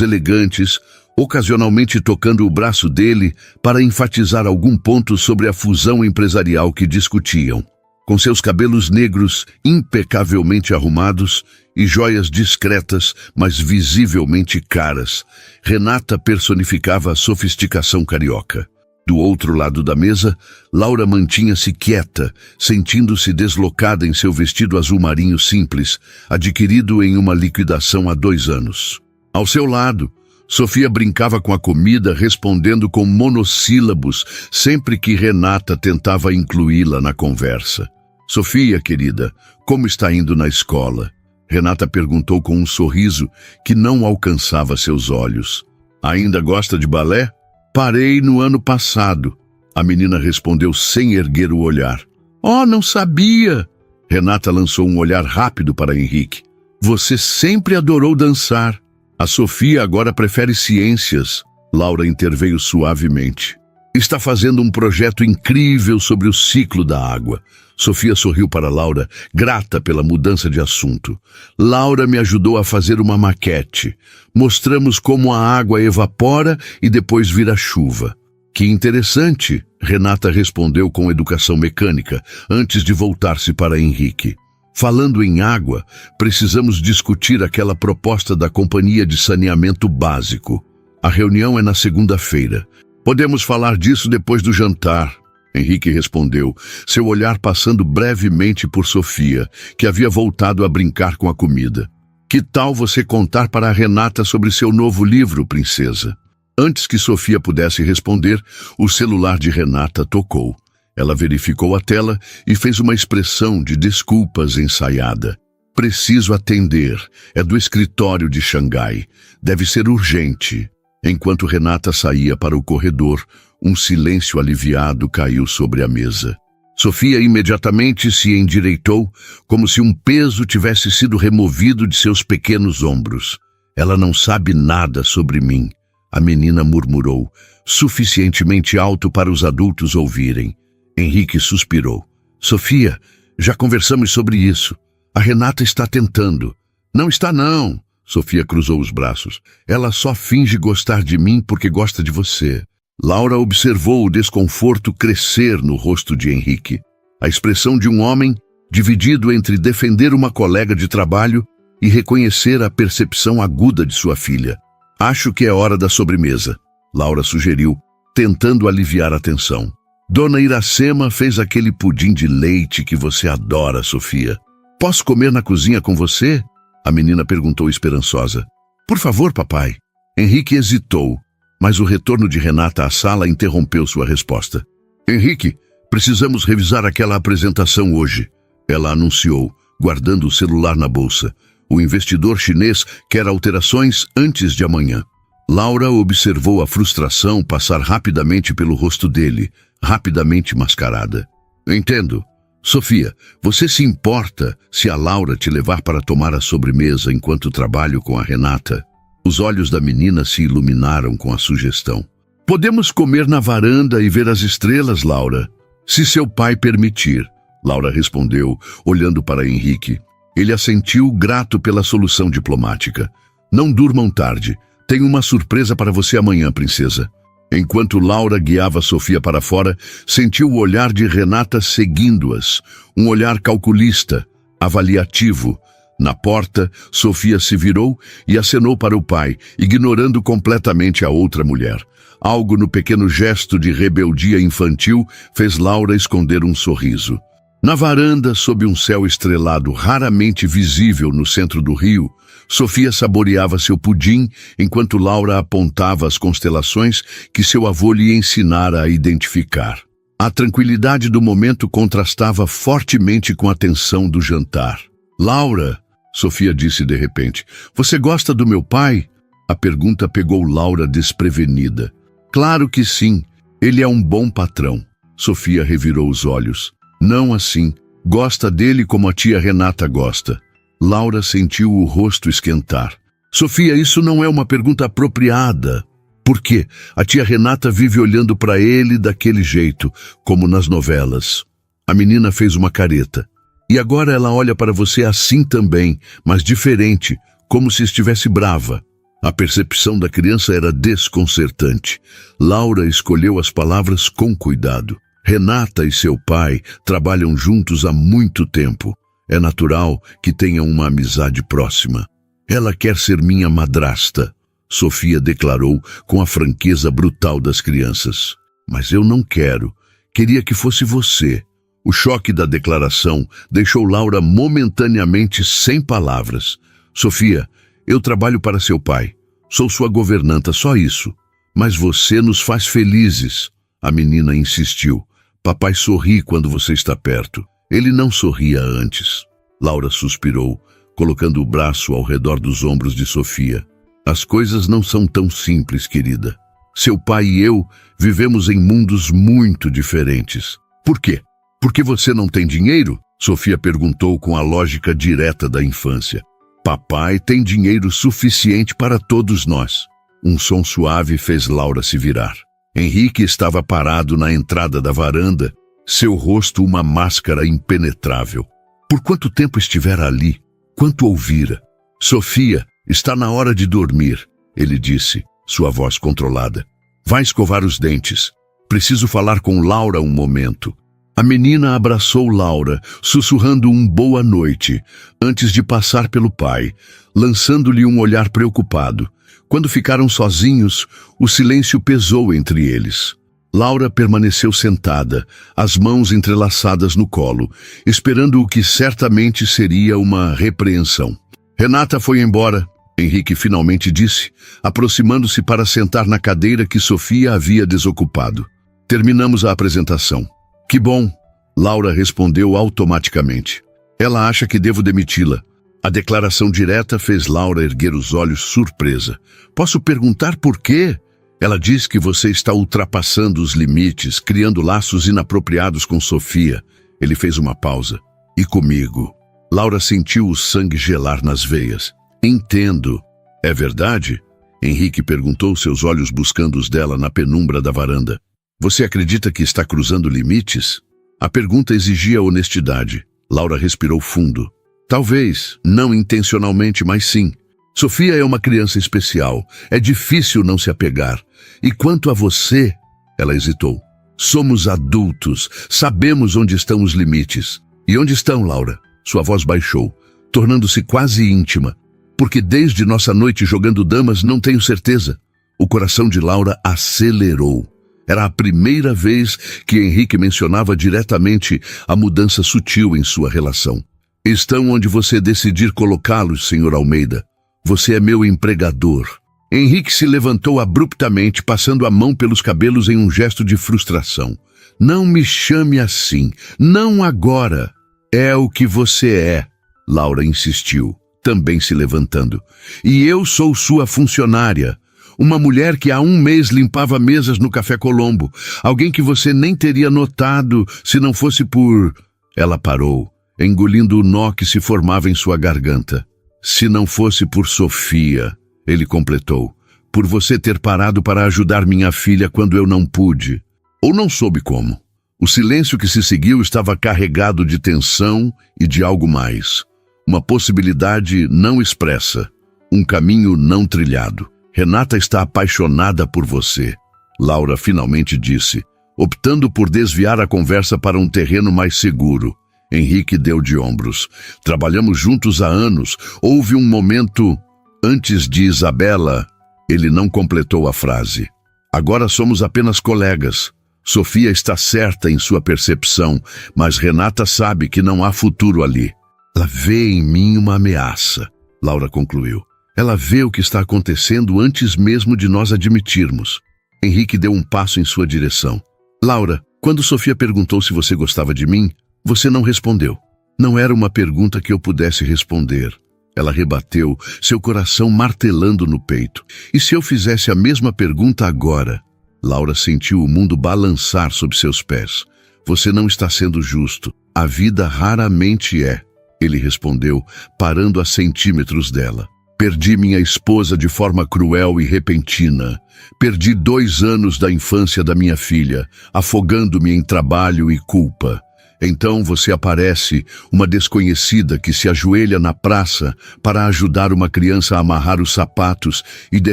elegantes, ocasionalmente tocando o braço dele para enfatizar algum ponto sobre a fusão empresarial que discutiam. Com seus cabelos negros impecavelmente arrumados e joias discretas, mas visivelmente caras, Renata personificava a sofisticação carioca. Do outro lado da mesa, Laura mantinha-se quieta, sentindo-se deslocada em seu vestido azul marinho simples, adquirido em uma liquidação há 2 anos. Ao seu lado, Sofia brincava com a comida, respondendo com monossílabos sempre que Renata tentava incluí-la na conversa. Sofia, querida, como está indo na escola? Renata perguntou com um sorriso que não alcançava seus olhos. Ainda gosta de balé? Parei no ano passado. A menina respondeu sem erguer o olhar. Oh, não sabia! Renata lançou um olhar rápido para Henrique. Você sempre adorou dançar. A Sofia agora prefere ciências. Laura interveio suavemente. Está fazendo um projeto incrível sobre o ciclo da água. Sofia sorriu para Laura, grata pela mudança de assunto. Laura me ajudou a fazer uma maquete. Mostramos como a água evapora e depois vira chuva. Que interessante, Renata respondeu com educação mecânica, antes de voltar-se para Henrique. Falando em água, precisamos discutir aquela proposta da Companhia de Saneamento Básico. A reunião é na segunda-feira. Podemos falar disso depois do jantar. Henrique respondeu, seu olhar passando brevemente por Sofia, que havia voltado a brincar com a comida. Que tal você contar para a Renata sobre seu novo livro, princesa? Antes que Sofia pudesse responder, o celular de Renata tocou. Ela verificou a tela e fez uma expressão de desculpas ensaiada. Preciso atender. É do escritório de Xangai. Deve ser urgente. Enquanto Renata saía para o corredor, um silêncio aliviado caiu sobre a mesa. Sofia imediatamente se endireitou, como se um peso tivesse sido removido de seus pequenos ombros. Ela não sabe nada sobre mim, a menina murmurou, suficientemente alto para os adultos ouvirem. Henrique suspirou. Sofia, já conversamos sobre isso. A Renata está tentando. Não está, não. Sofia cruzou os braços. Ela só finge gostar de mim porque gosta de você. Laura observou o desconforto crescer no rosto de Henrique. A expressão de um homem dividido entre defender uma colega de trabalho e reconhecer a percepção aguda de sua filha. Acho que é hora da sobremesa, Laura sugeriu, tentando aliviar a tensão. Dona Iracema fez aquele pudim de leite que você adora, Sofia. Posso comer na cozinha com você? A menina perguntou esperançosa. Por favor, papai. Henrique hesitou, mas o retorno de Renata à sala interrompeu sua resposta. Henrique, precisamos revisar aquela apresentação hoje, ela anunciou, guardando o celular na bolsa. O investidor chinês quer alterações antes de amanhã. Laura observou a frustração passar rapidamente pelo rosto dele, rapidamente mascarada. Entendo. Sofia, você se importa se a Laura te levar para tomar a sobremesa enquanto trabalho com a Renata? Os olhos da menina se iluminaram com a sugestão. Podemos comer na varanda e ver as estrelas, Laura? Se seu pai permitir, Laura respondeu, olhando para Henrique. Ele assentiu, grato pela solução diplomática. Não durmam tarde. Tenho uma surpresa para você amanhã, princesa. Enquanto Laura guiava Sofia para fora, sentiu o olhar de Renata seguindo-as. Um olhar calculista, avaliativo. Na porta, Sofia se virou e acenou para o pai, ignorando completamente a outra mulher. Algo no pequeno gesto de rebeldia infantil fez Laura esconder um sorriso. Na varanda, sob um céu estrelado raramente visível no centro do rio, Sofia saboreava seu pudim enquanto Laura apontava as constelações que seu avô lhe ensinara a identificar. A tranquilidade do momento contrastava fortemente com a tensão do jantar. Laura, Sofia disse de repente, você gosta do meu pai? A pergunta pegou Laura desprevenida. Claro que sim, ele é um bom patrão. Sofia revirou os olhos. Não assim, gosta dele como a tia Renata gosta. Laura sentiu o rosto esquentar. Sofia, isso não é uma pergunta apropriada. Por quê? A tia Renata vive olhando para ele daquele jeito, como nas novelas. A menina fez uma careta. E agora ela olha para você assim também, mas diferente, como se estivesse brava. A percepção da criança era desconcertante. Laura escolheu as palavras com cuidado. Renata e seu pai trabalham juntos há muito tempo. É natural que tenham uma amizade próxima. Ela quer ser minha madrasta, Sofia declarou com a franqueza brutal das crianças. Mas eu não quero. Queria que fosse você. O choque da declaração deixou Laura momentaneamente sem palavras. Sofia, eu trabalho para seu pai. Sou sua governanta, só isso. Mas você nos faz felizes. A menina insistiu. Papai sorri quando você está perto. Ele não sorria antes. Laura suspirou, colocando o braço ao redor dos ombros de Sofia. As coisas não são tão simples, querida. Seu pai e eu vivemos em mundos muito diferentes. Por quê? Porque você não tem dinheiro? Sofia perguntou com a lógica direta da infância. Papai tem dinheiro suficiente para todos nós. Um som suave fez Laura se virar. Henrique estava parado na entrada da varanda, seu rosto uma máscara impenetrável. Por quanto tempo estivera ali? Quanto ouvira? Sofia, está na hora de dormir, ele disse, sua voz controlada. Vai escovar os dentes. Preciso falar com Laura um momento. A menina abraçou Laura, sussurrando um boa noite, antes de passar pelo pai, lançando-lhe um olhar preocupado. Quando ficaram sozinhos, o silêncio pesou entre eles. Laura permaneceu sentada, as mãos entrelaçadas no colo, esperando o que certamente seria uma repreensão. Renata foi embora, Henrique finalmente disse, aproximando-se para sentar na cadeira que Sofia havia desocupado. Terminamos a apresentação. Que bom, Laura respondeu automaticamente. Ela acha que devo demiti-la. A declaração direta fez Laura erguer os olhos surpresa. Posso perguntar por quê? Ela diz que você está ultrapassando os limites, criando laços inapropriados com Sofia. Ele fez uma pausa. E comigo? Laura sentiu o sangue gelar nas veias. Entendo. É verdade? Henrique perguntou, seus olhos buscando os dela na penumbra da varanda. Você acredita que está cruzando limites? A pergunta exigia honestidade. Laura respirou fundo. Talvez, não intencionalmente, mas sim. Sofia é uma criança especial. É difícil não se apegar. E quanto a você, ela hesitou. Somos adultos. Sabemos onde estão os limites. E onde estão, Laura? Sua voz baixou, tornando-se quase íntima. Porque desde nossa noite jogando damas não tenho certeza. O coração de Laura acelerou. Era a primeira vez que Henrique mencionava diretamente a mudança sutil em sua relação. Estão onde você decidir colocá-los, Sr. Almeida. Você é meu empregador. Henrique se levantou abruptamente, passando a mão pelos cabelos em um gesto de frustração. Não me chame assim. Não agora. É o que você é, Laura insistiu, também se levantando. E eu sou sua funcionária. Uma mulher que há um mês limpava mesas no Café Colombo. Alguém que você nem teria notado se não fosse por... Ela parou, engolindo o nó que se formava em sua garganta. Se não fosse por Sofia, ele completou. Por você ter parado para ajudar minha filha quando eu não pude. Ou não soube como. O silêncio que se seguiu estava carregado de tensão e de algo mais. Uma possibilidade não expressa. Um caminho não trilhado. Renata está apaixonada por você, Laura finalmente disse, optando por desviar a conversa para um terreno mais seguro. Henrique deu de ombros. Trabalhamos juntos há anos. Houve um momento antes de Isabela. Ele não completou a frase. Agora somos apenas colegas. Sofia está certa em sua percepção, mas Renata sabe que não há futuro ali. Ela vê em mim uma ameaça, Laura concluiu. Ela vê o que está acontecendo antes mesmo de nós admitirmos. Henrique deu um passo em sua direção. Laura, quando Sofia perguntou se você gostava de mim, você não respondeu. Não era uma pergunta que eu pudesse responder. Ela rebateu, seu coração martelando no peito. E se eu fizesse a mesma pergunta agora? Laura sentiu o mundo balançar sob seus pés. Você não está sendo justo. A vida raramente é. Ele respondeu, parando a centímetros dela. Perdi minha esposa de forma cruel e repentina. Perdi 2 anos da infância da minha filha, afogando-me em trabalho e culpa. Então você aparece, uma desconhecida que se ajoelha na praça para ajudar uma criança a amarrar os sapatos e, de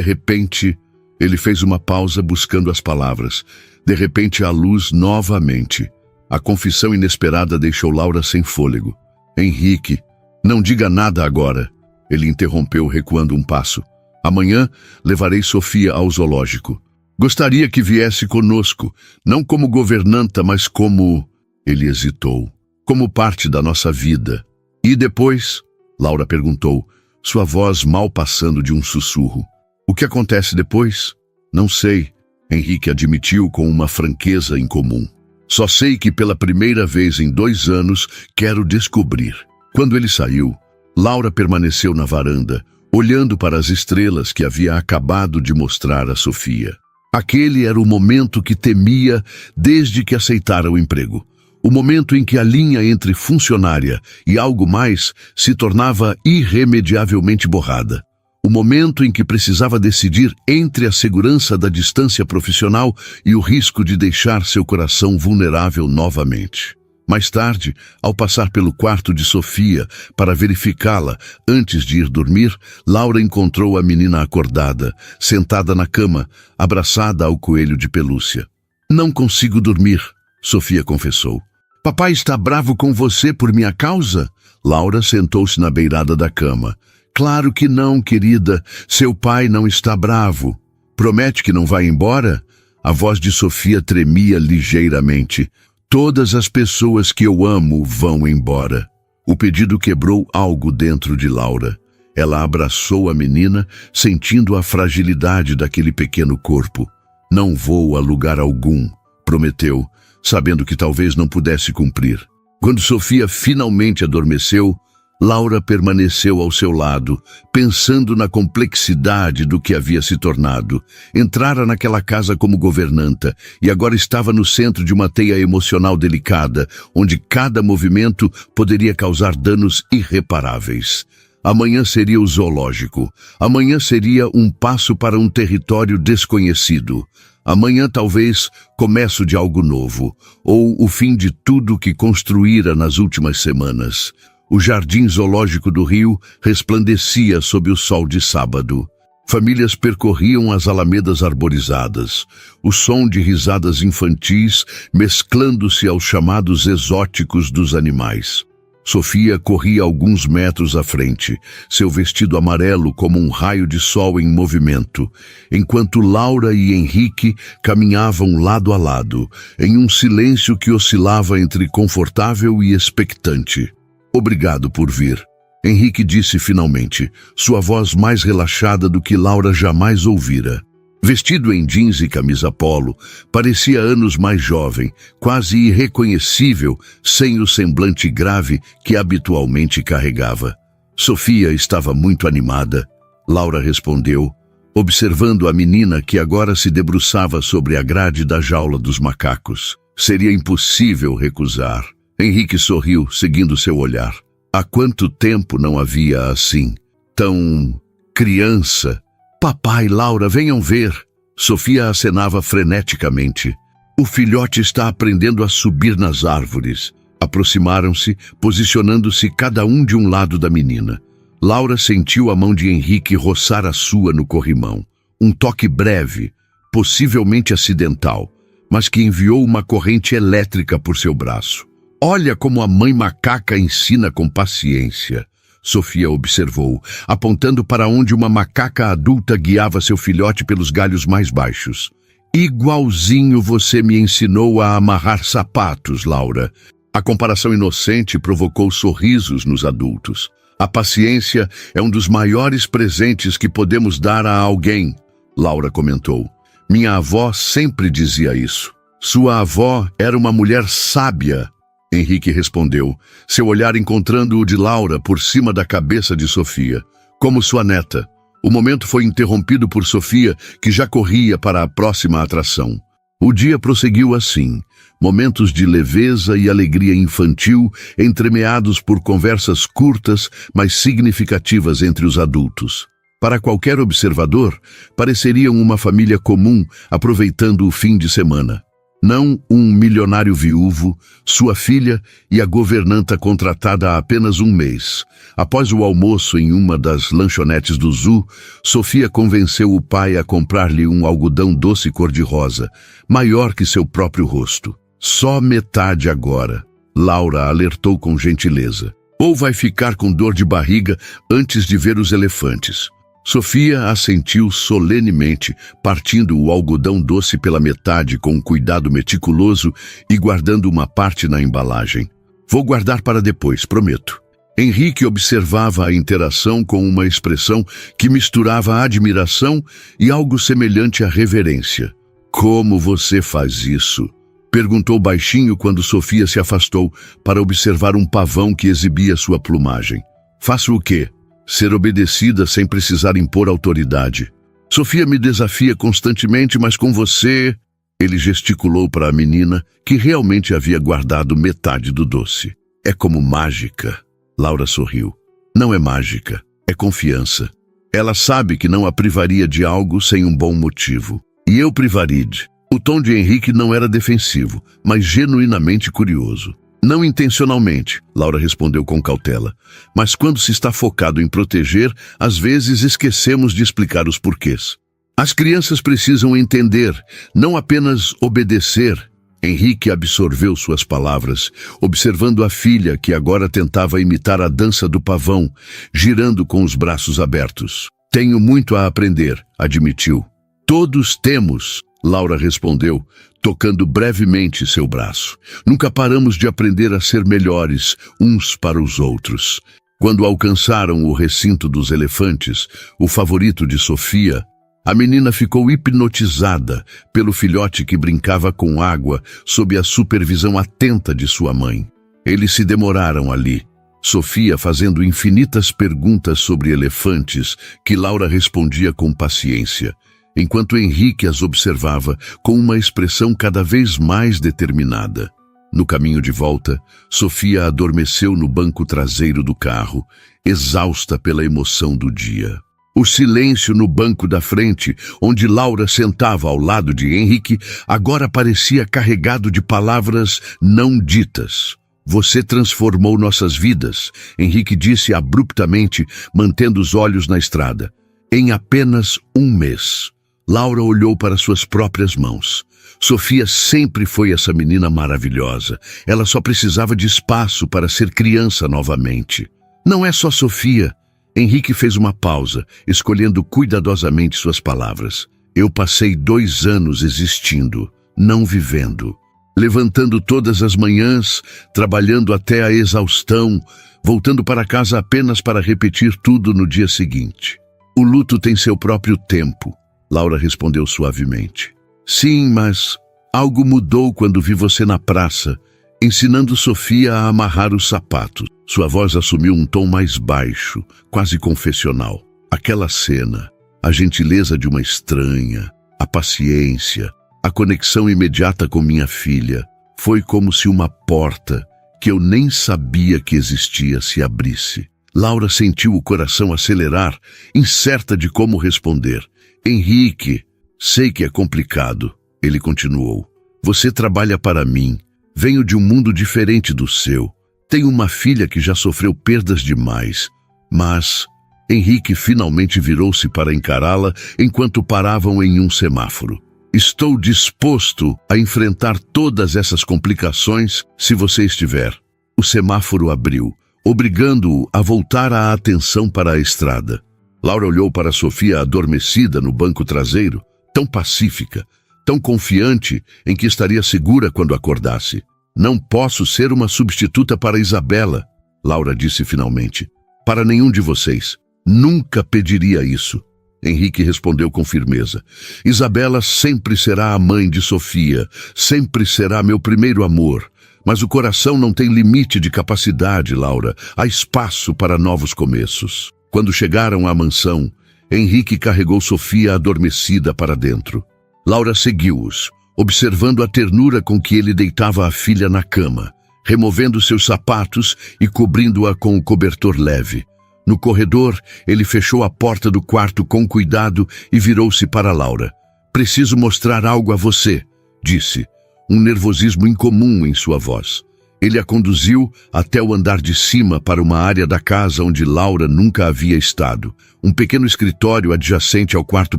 repente, ele fez uma pausa buscando as palavras. De repente, a luz novamente. A confissão inesperada deixou Laura sem fôlego. Henrique, não diga nada agora. Ele interrompeu, recuando um passo. Amanhã levarei Sofia ao zoológico. Gostaria que viesse conosco, não como governanta, mas como... Ele hesitou. Como parte da nossa vida. E depois? Laura perguntou, sua voz mal passando de um sussurro. O que acontece depois? Não sei. Henrique admitiu com uma franqueza incomum. Só sei que pela primeira vez em 2 anos quero descobrir. Quando ele saiu, Laura permaneceu na varanda, olhando para as estrelas que havia acabado de mostrar a Sofia. Aquele era o momento que temia desde que aceitara o emprego. O momento em que a linha entre funcionária e algo mais se tornava irremediavelmente borrada. O momento em que precisava decidir entre a segurança da distância profissional e o risco de deixar seu coração vulnerável novamente. Mais tarde, ao passar pelo quarto de Sofia para verificá-la antes de ir dormir, Laura encontrou a menina acordada, sentada na cama, abraçada ao coelho de pelúcia. Não consigo dormir, Sofia confessou. Papai está bravo com você por minha causa? Laura sentou-se na beirada da cama. Claro que não, querida. Seu pai não está bravo. Promete que não vai embora? A voz de Sofia tremia ligeiramente. Todas as pessoas que eu amo vão embora. O pedido quebrou algo dentro de Laura. Ela abraçou a menina, sentindo a fragilidade daquele pequeno corpo. Não vou a lugar algum, prometeu, sabendo que talvez não pudesse cumprir. Quando Sofia finalmente adormeceu, Laura permaneceu ao seu lado, pensando na complexidade do que havia se tornado. Entrara naquela casa como governanta e agora estava no centro de uma teia emocional delicada, onde cada movimento poderia causar danos irreparáveis. Amanhã seria o zoológico. Amanhã seria um passo para um território desconhecido. Amanhã talvez começo de algo novo, ou o fim de tudo que construíra nas últimas semanas. O jardim zoológico do Rio resplandecia sob o sol de sábado. Famílias percorriam as alamedas arborizadas, o som de risadas infantis mesclando-se aos chamados exóticos dos animais. Sofia corria alguns metros à frente, seu vestido amarelo como um raio de sol em movimento, enquanto Laura e Henrique caminhavam lado a lado, em um silêncio que oscilava entre confortável e expectante. Obrigado por vir, Henrique disse finalmente, sua voz mais relaxada do que Laura jamais ouvira. Vestido em jeans e camisa polo, parecia anos mais jovem, quase irreconhecível, sem o semblante grave que habitualmente carregava. Sofia estava muito animada, Laura respondeu, observando a menina que agora se debruçava sobre a grade da jaula dos macacos. Seria impossível recusar. Henrique sorriu, seguindo seu olhar. Há quanto tempo não havia assim? Tão... criança... Papai e Laura, venham ver. Sofia acenava freneticamente. O filhote está aprendendo a subir nas árvores. Aproximaram-se, posicionando-se cada um de um lado da menina. Laura sentiu a mão de Henrique roçar a sua no corrimão. Um toque breve, possivelmente acidental, mas que enviou uma corrente elétrica por seu braço. Olha como a mãe macaca ensina com paciência. Sofia observou, apontando para onde uma macaca adulta guiava seu filhote pelos galhos mais baixos. Igualzinho você me ensinou a amarrar sapatos, Laura. A comparação inocente provocou sorrisos nos adultos. A paciência é um dos maiores presentes que podemos dar a alguém, Laura comentou. Minha avó sempre dizia isso. Sua avó era uma mulher sábia. Henrique respondeu, seu olhar encontrando o de Laura por cima da cabeça de Sofia. Como sua neta. O momento foi interrompido por Sofia, que já corria para a próxima atração. O dia prosseguiu assim, momentos de leveza e alegria infantil, entremeados por conversas curtas, mas significativas entre os adultos. Para qualquer observador, pareceriam uma família comum, aproveitando o fim de semana. Não um milionário viúvo, sua filha e a governanta contratada há apenas um mês. Após o almoço em uma das lanchonetes do Zoo, Sofia convenceu o pai a comprar-lhe um algodão doce cor-de-rosa, maior que seu próprio rosto. Só metade agora, Laura alertou com gentileza. Ou vai ficar com dor de barriga antes de ver os elefantes. Sofia assentiu solenemente, partindo o algodão doce pela metade com um cuidado meticuloso e guardando uma parte na embalagem. Vou guardar para depois, prometo. Henrique observava a interação com uma expressão que misturava admiração e algo semelhante à reverência. Como você faz isso? Perguntou baixinho quando Sofia se afastou para observar um pavão que exibia sua plumagem. Faço o quê? Ser obedecida sem precisar impor autoridade. Sofia me desafia constantemente, mas com você... Ele gesticulou para a menina, que realmente havia guardado metade do doce. É como mágica. Laura sorriu. Não é mágica, é confiança. Ela sabe que não a privaria de algo sem um bom motivo. E eu privaria. O tom de Henrique não era defensivo, mas genuinamente curioso. Não intencionalmente, Laura respondeu com cautela. Mas quando se está focado em proteger, às vezes esquecemos de explicar os porquês. As crianças precisam entender, não apenas obedecer. Henrique absorveu suas palavras, observando a filha que agora tentava imitar a dança do pavão, girando com os braços abertos. Tenho muito a aprender, admitiu. Todos temos, Laura respondeu, tocando brevemente seu braço. Nunca paramos de aprender a ser melhores uns para os outros. Quando alcançaram o recinto dos elefantes, o favorito de Sofia, a menina ficou hipnotizada pelo filhote que brincava com água sob a supervisão atenta de sua mãe. Eles se demoraram ali, Sofia fazendo infinitas perguntas sobre elefantes que Laura respondia com paciência, enquanto Henrique as observava com uma expressão cada vez mais determinada. No caminho de volta, Sofia adormeceu no banco traseiro do carro, exausta pela emoção do dia. O silêncio no banco da frente, onde Laura sentava ao lado de Henrique, agora parecia carregado de palavras não ditas. Você transformou nossas vidas, Henrique disse abruptamente, mantendo os olhos na estrada. Em apenas um mês. Laura olhou para suas próprias mãos. Sofia sempre foi essa menina maravilhosa. Ela só precisava de espaço para ser criança novamente. Não é só Sofia. Henrique fez uma pausa, escolhendo cuidadosamente suas palavras. Eu passei 2 anos existindo, não vivendo. Levantando todas as manhãs, trabalhando até a exaustão, voltando para casa apenas para repetir tudo no dia seguinte. O luto tem seu próprio tempo. Laura respondeu suavemente. Sim, mas algo mudou quando vi você na praça, ensinando Sofia a amarrar os sapatos. Sua voz assumiu um tom mais baixo, quase confessional. Aquela cena, a gentileza de uma estranha, a paciência, a conexão imediata com minha filha, foi como se uma porta que eu nem sabia que existia se abrisse. Laura sentiu o coração acelerar, incerta de como responder. Henrique, sei que é complicado, ele continuou. Você trabalha para mim. Venho de um mundo diferente do seu. Tenho uma filha que já sofreu perdas demais. Mas Henrique finalmente virou-se para encará-la enquanto paravam em um semáforo. Estou disposto a enfrentar todas essas complicações se você estiver. O semáforo abriu, obrigando-o a voltar a atenção para a estrada. Laura olhou para Sofia adormecida no banco traseiro, tão pacífica, tão confiante em que estaria segura quando acordasse. Não posso ser uma substituta para Isabela, Laura disse finalmente. Para nenhum de vocês. Nunca pediria isso. Henrique respondeu com firmeza. Isabela sempre será a mãe de Sofia, sempre será meu primeiro amor. Mas o coração não tem limite de capacidade, Laura. Há espaço para novos começos. Quando chegaram à mansão, Henrique carregou Sofia adormecida para dentro. Laura seguiu-os, observando a ternura com que ele deitava a filha na cama, removendo seus sapatos e cobrindo-a com o cobertor leve. No corredor, ele fechou a porta do quarto com cuidado e virou-se para Laura. Preciso mostrar algo a você, disse. um nervosismo incomum em sua voz. Ele a conduziu até o andar de cima para uma área da casa onde Laura nunca havia estado, um pequeno escritório adjacente ao quarto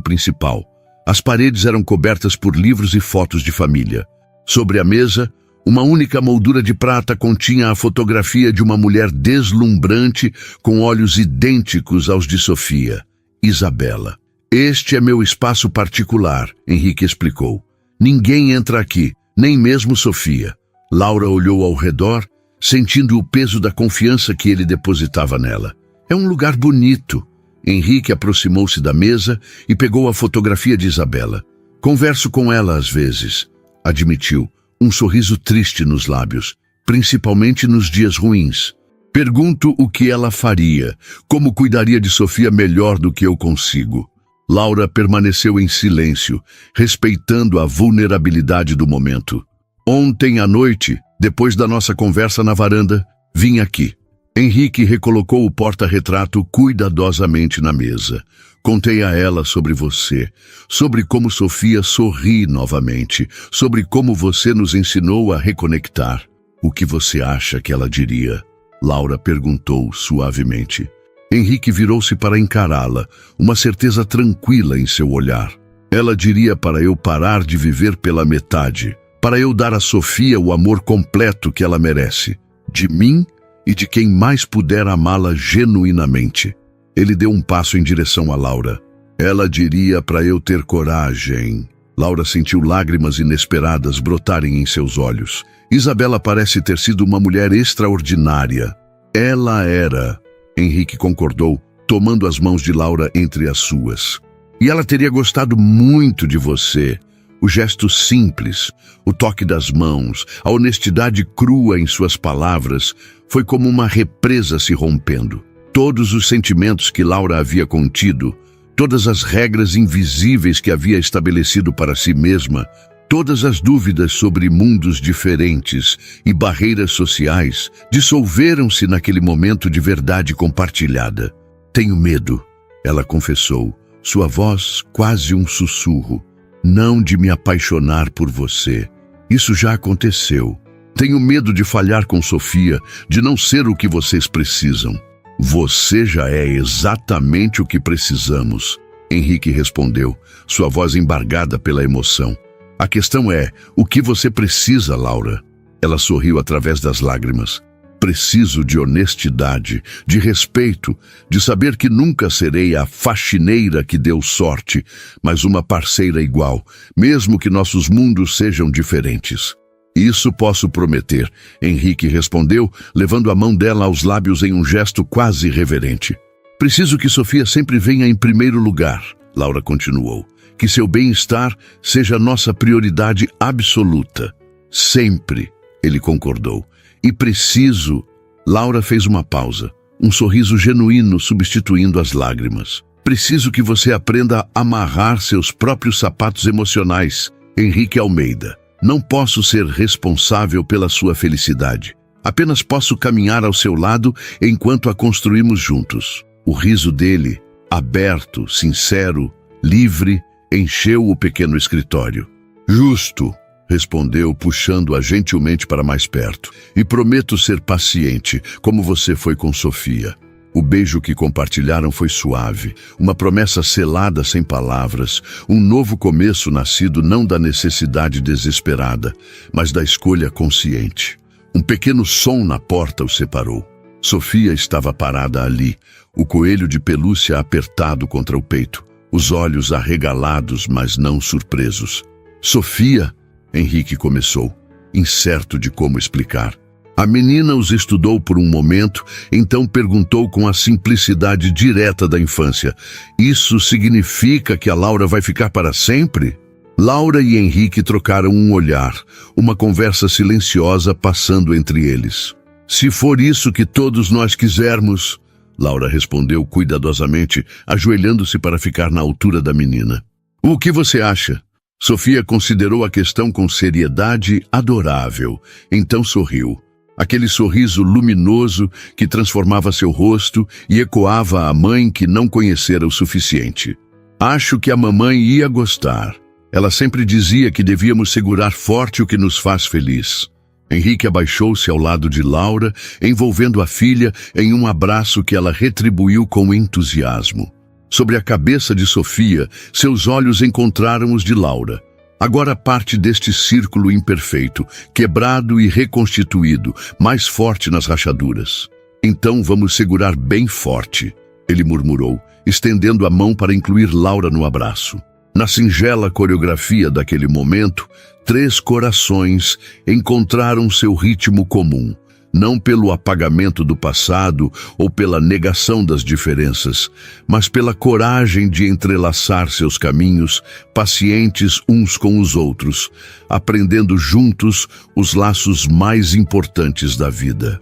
principal. As paredes eram cobertas por livros e fotos de família. Sobre a mesa, uma única moldura de prata continha a fotografia de uma mulher deslumbrante com olhos idênticos aos de Sofia, Isabela. Este é meu espaço particular, Henrique explicou. Ninguém entra aqui, nem mesmo Sofia. Laura olhou ao redor, sentindo o peso da confiança que ele depositava nela. É um lugar bonito. Henrique aproximou-se da mesa e pegou a fotografia de Isabela. Converso com ela às vezes, admitiu, um sorriso triste nos lábios, principalmente nos dias ruins. Pergunto o que ela faria, como cuidaria de Sofia melhor do que eu consigo. Laura permaneceu em silêncio, respeitando a vulnerabilidade do momento. Ontem à noite, depois da nossa conversa na varanda, vim aqui. Henrique recolocou o porta-retrato cuidadosamente na mesa. Contei a ela sobre você, sobre como Sofia sorri novamente, sobre como você nos ensinou a reconectar. O que você acha que ela diria? Laura perguntou suavemente. Henrique virou-se para encará-la, uma certeza tranquila em seu olhar. Ela diria para eu parar de viver pela metade, para eu dar a Sofia o amor completo que ela merece, de mim e de quem mais puder amá-la genuinamente. Ele deu um passo em direção a Laura. Ela diria para eu ter coragem. Laura sentiu lágrimas inesperadas brotarem em seus olhos. Isabela parece ter sido uma mulher extraordinária. Ela era. Henrique concordou, tomando as mãos de Laura entre as suas. E ela teria gostado muito de você. O gesto simples, o toque das mãos, a honestidade crua em suas palavras, foi como uma represa se rompendo. Todos os sentimentos que Laura havia contido, todas as regras invisíveis que havia estabelecido para si mesma, todas as dúvidas sobre mundos diferentes e barreiras sociais, dissolveram-se naquele momento de verdade compartilhada. Tenho medo, ela confessou, sua voz quase um sussurro. Não de me apaixonar por você. Isso já aconteceu. Tenho medo de falhar com Sofia, de não ser o que vocês precisam. Você já é exatamente o que precisamos, Henrique respondeu, sua voz embargada pela emoção. A questão é, o que você precisa, Laura? Ela sorriu através das lágrimas. Preciso de honestidade, de respeito, de saber que nunca serei a faxineira que deu sorte, mas uma parceira igual, mesmo que nossos mundos sejam diferentes. Isso posso prometer, Henrique respondeu, levando a mão dela aos lábios em um gesto quase reverente. Preciso que Sofia sempre venha em primeiro lugar, Laura continuou. Que seu bem-estar seja nossa prioridade absoluta. Sempre, ele concordou. E preciso... Laura fez uma pausa, um sorriso genuíno substituindo as lágrimas. Preciso que você aprenda a amarrar seus próprios sapatos emocionais, Henrique Almeida. Não posso ser responsável pela sua felicidade. Apenas posso caminhar ao seu lado enquanto a construímos juntos. O riso dele, aberto, sincero, livre, encheu o pequeno escritório. Justo, respondeu, puxando-a gentilmente para mais perto. E prometo ser paciente, como você foi com Sofia. O beijo que compartilharam foi suave, uma promessa selada sem palavras, um novo começo nascido não da necessidade desesperada, mas da escolha consciente. Um pequeno som na porta os separou. Sofia estava parada ali, o coelho de pelúcia apertado contra o peito, os olhos arregalados, mas não surpresos. Sofia, Henrique começou, incerto de como explicar. A menina os estudou por um momento, então perguntou com a simplicidade direta da infância. Isso significa que a Laura vai ficar para sempre? Laura e Henrique trocaram um olhar, uma conversa silenciosa passando entre eles. Se for isso que todos nós quisermos, Laura respondeu cuidadosamente, ajoelhando-se para ficar na altura da menina. O que você acha? Sofia considerou a questão com seriedade adorável, então sorriu. Aquele sorriso luminoso que transformava seu rosto e ecoava a mãe que não conhecera o suficiente. Acho que a mamãe ia gostar. Ela sempre dizia que devíamos segurar forte o que nos faz feliz. Henrique abaixou-se ao lado de Laura, envolvendo a filha em um abraço que ela retribuiu com entusiasmo. Sobre a cabeça de Sofia, seus olhos encontraram os de Laura. Agora parte deste círculo imperfeito, quebrado e reconstituído, mais forte nas rachaduras. Então vamos segurar bem forte, ele murmurou, estendendo a mão para incluir Laura no abraço. Na singela coreografia daquele momento, 3 corações encontraram seu ritmo comum, não pelo apagamento do passado ou pela negação das diferenças, mas pela coragem de entrelaçar seus caminhos, pacientes uns com os outros, aprendendo juntos os laços mais importantes da vida.